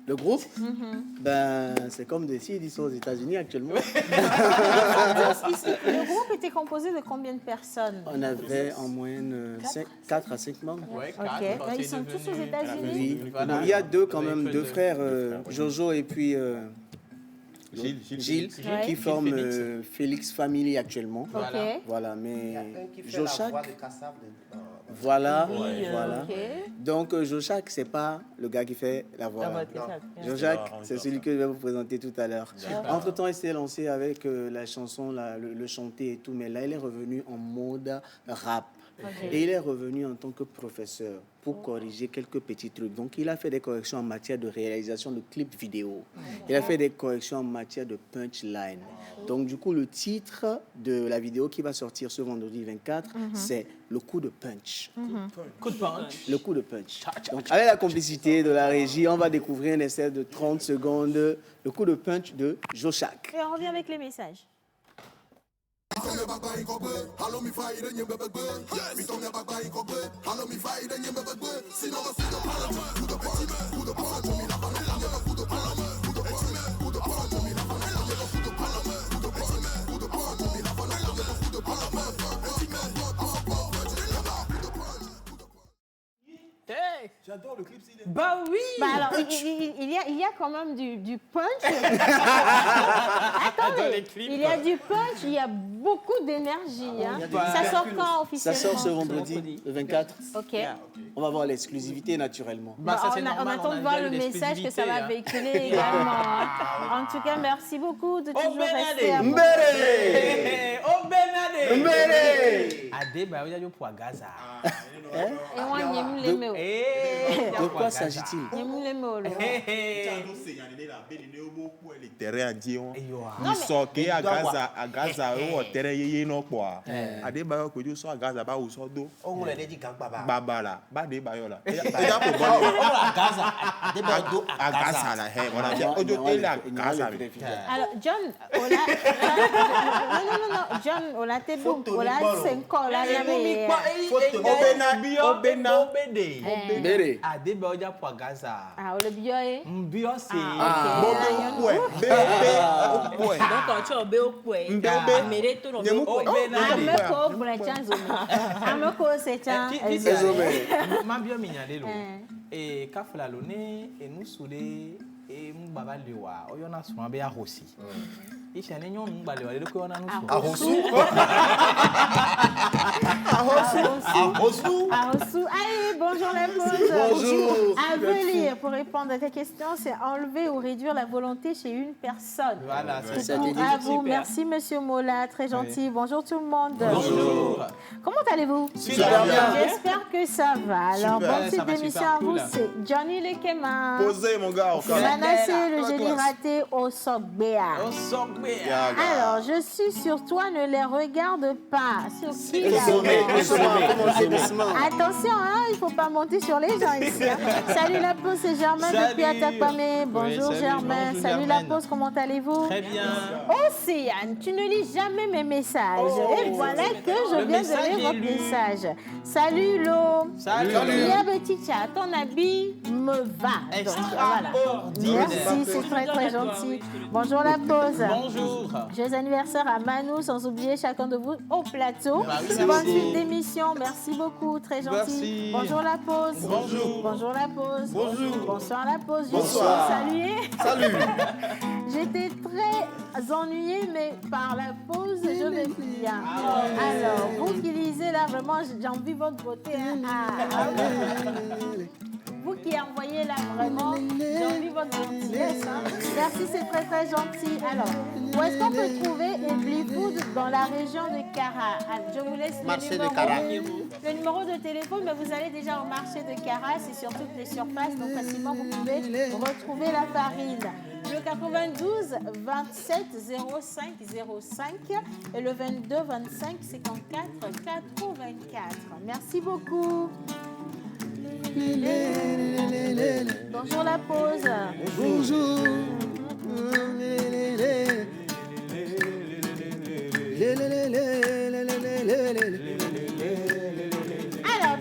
Le groupe, c'est comme s'ils sont aux États-Unis actuellement. Le groupe était composé de combien de personnes? On avait en moyenne 4 à 5 membres. Ouais, ok, ils sont tous aux États-Unis? Oui, il y a deux frères, Jojo et puis Gilles, qui forment Félix Family actuellement. Voilà, mais Joshak... Voilà. Donc, Joshak, ce n'est pas le gars qui fait la voix. Joshak, c'est celui que je vais vous présenter tout à l'heure. Entre-temps, il s'est lancé avec la chanson, le chanter et tout, mais là, il est revenu en mode rap. Et il est revenu en tant que professeur pour corriger quelques petits trucs. Donc, il a fait des corrections en matière de réalisation de clips vidéo. Il a fait des corrections en matière de punchline. Donc, du coup, le titre de la vidéo qui va sortir ce vendredi 24, c'est Le coup de punch. Coup de punch. Le coup de punch. Donc, avec la complicité de la régie, on va découvrir un essai de 30 secondes, Le coup de punch de Joshak. Et on revient avec les messages. J'adore le clip. Bah oui. Alors, il y a quand même du punch. Attendez, il y a du punch, il y a beaucoup d'énergie. Hein. Ça sort quand officiellement? Ça sort ce vendredi, le 24. Ok. On va voir l'exclusivité naturellement. On attend de voir le message que ça va véhiculer également. En tout cas, merci beaucoup de toujours rester à De quoi s'agit-il? Alors, John, John, on a tes boucs, on a 5 ans, là, Obena. Adeba oja pour Gaza. Ah, le bio est. Bio c'est. Donc quand tu es au Béopoué, Améré tout le monde. Ameko Brachanzo. Ameko c'est un. Ma bio mignalé lo. Et kafla lone et nous soulé et mon baba lewa o yona so abe ahosi e chane nyon mon baba lewa le ko yona no so ahosu. Allez, bonjour la pause. Bonjour. À vous lire pour répondre à ta question, c'est enlever ou réduire la volonté chez une personne. Voilà, c'est ça. À vous, merci Monsieur Mola, très gentil. Oui. Bonjour tout le monde. Bonjour. Comment allez-vous? Super bien. J'espère que ça va. Alors, bonne petite émission à vous, c'est Johnny Lekema. Posez, mon gars. Manassé, le génie raté au Sogbéa. Alors, je suis sur toi, ne les regarde pas. Sur qui Attention, hein, il ne faut pas monter sur les gens ici. Hein. Salut la pause, c'est Germain depuis Atakpamé. Bonjour Germain. Salut la pause, comment allez-vous? Très bien. Océane, tu ne lis jamais mes messages. Et voilà que je viens de lire votre message. Salut Lo. Salut. Lia Beticha, ton habit me va. Donc, voilà. Merci, c'est très très gentil. Bonjour la pause. Bonjour. Joyeux anniversaire à Manu, sans oublier chacun de vous au plateau. Bonne suite d'émission, merci beaucoup, très gentil. Merci. Bonjour la pause. Bonjour. Bonjour la pause. Bonjour. Bonsoir la pause. Bonsoir. Salut. Salut. J'étais très ennuyée, mais par la pause, je vais bien. Alors, vous qui lisez là, vraiment, j'envie votre beauté. Hein. Vous qui envoyez là, vraiment, j'envie votre gentillesse. Hein. Merci, c'est très très gentil. Alors, où est-ce qu'on peut trouver Ebli Food dans la région de Cara? Je vous laisse le numéro de téléphone, mais vous allez déjà au marché de Cara, c'est sur toutes les surfaces, donc facilement vous pouvez retrouver la farine. Le 92 27 05 05 et le 22 25 54 84. Merci beaucoup. Bonjour la pause. Bonjour. Alors,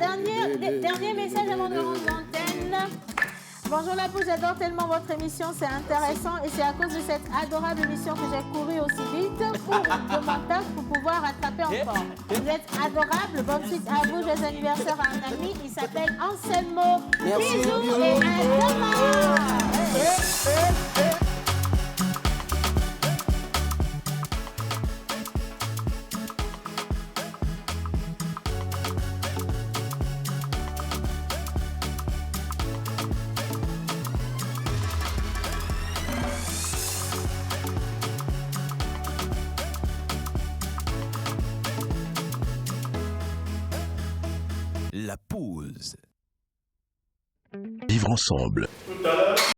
dernier message avant de rendre l'antenne. Bonjour la pause, j'adore tellement votre émission, c'est intéressant et c'est à cause de cette adorable émission que j'ai couru aussi vite pour pouvoir rattraper encore. Vous êtes adorable, bonne suite à vous, joyeux anniversaire à un ami, il s'appelle Anselmo. Merci. Bisous et à demain. La pause. Vivre ensemble. Tout à l'heure,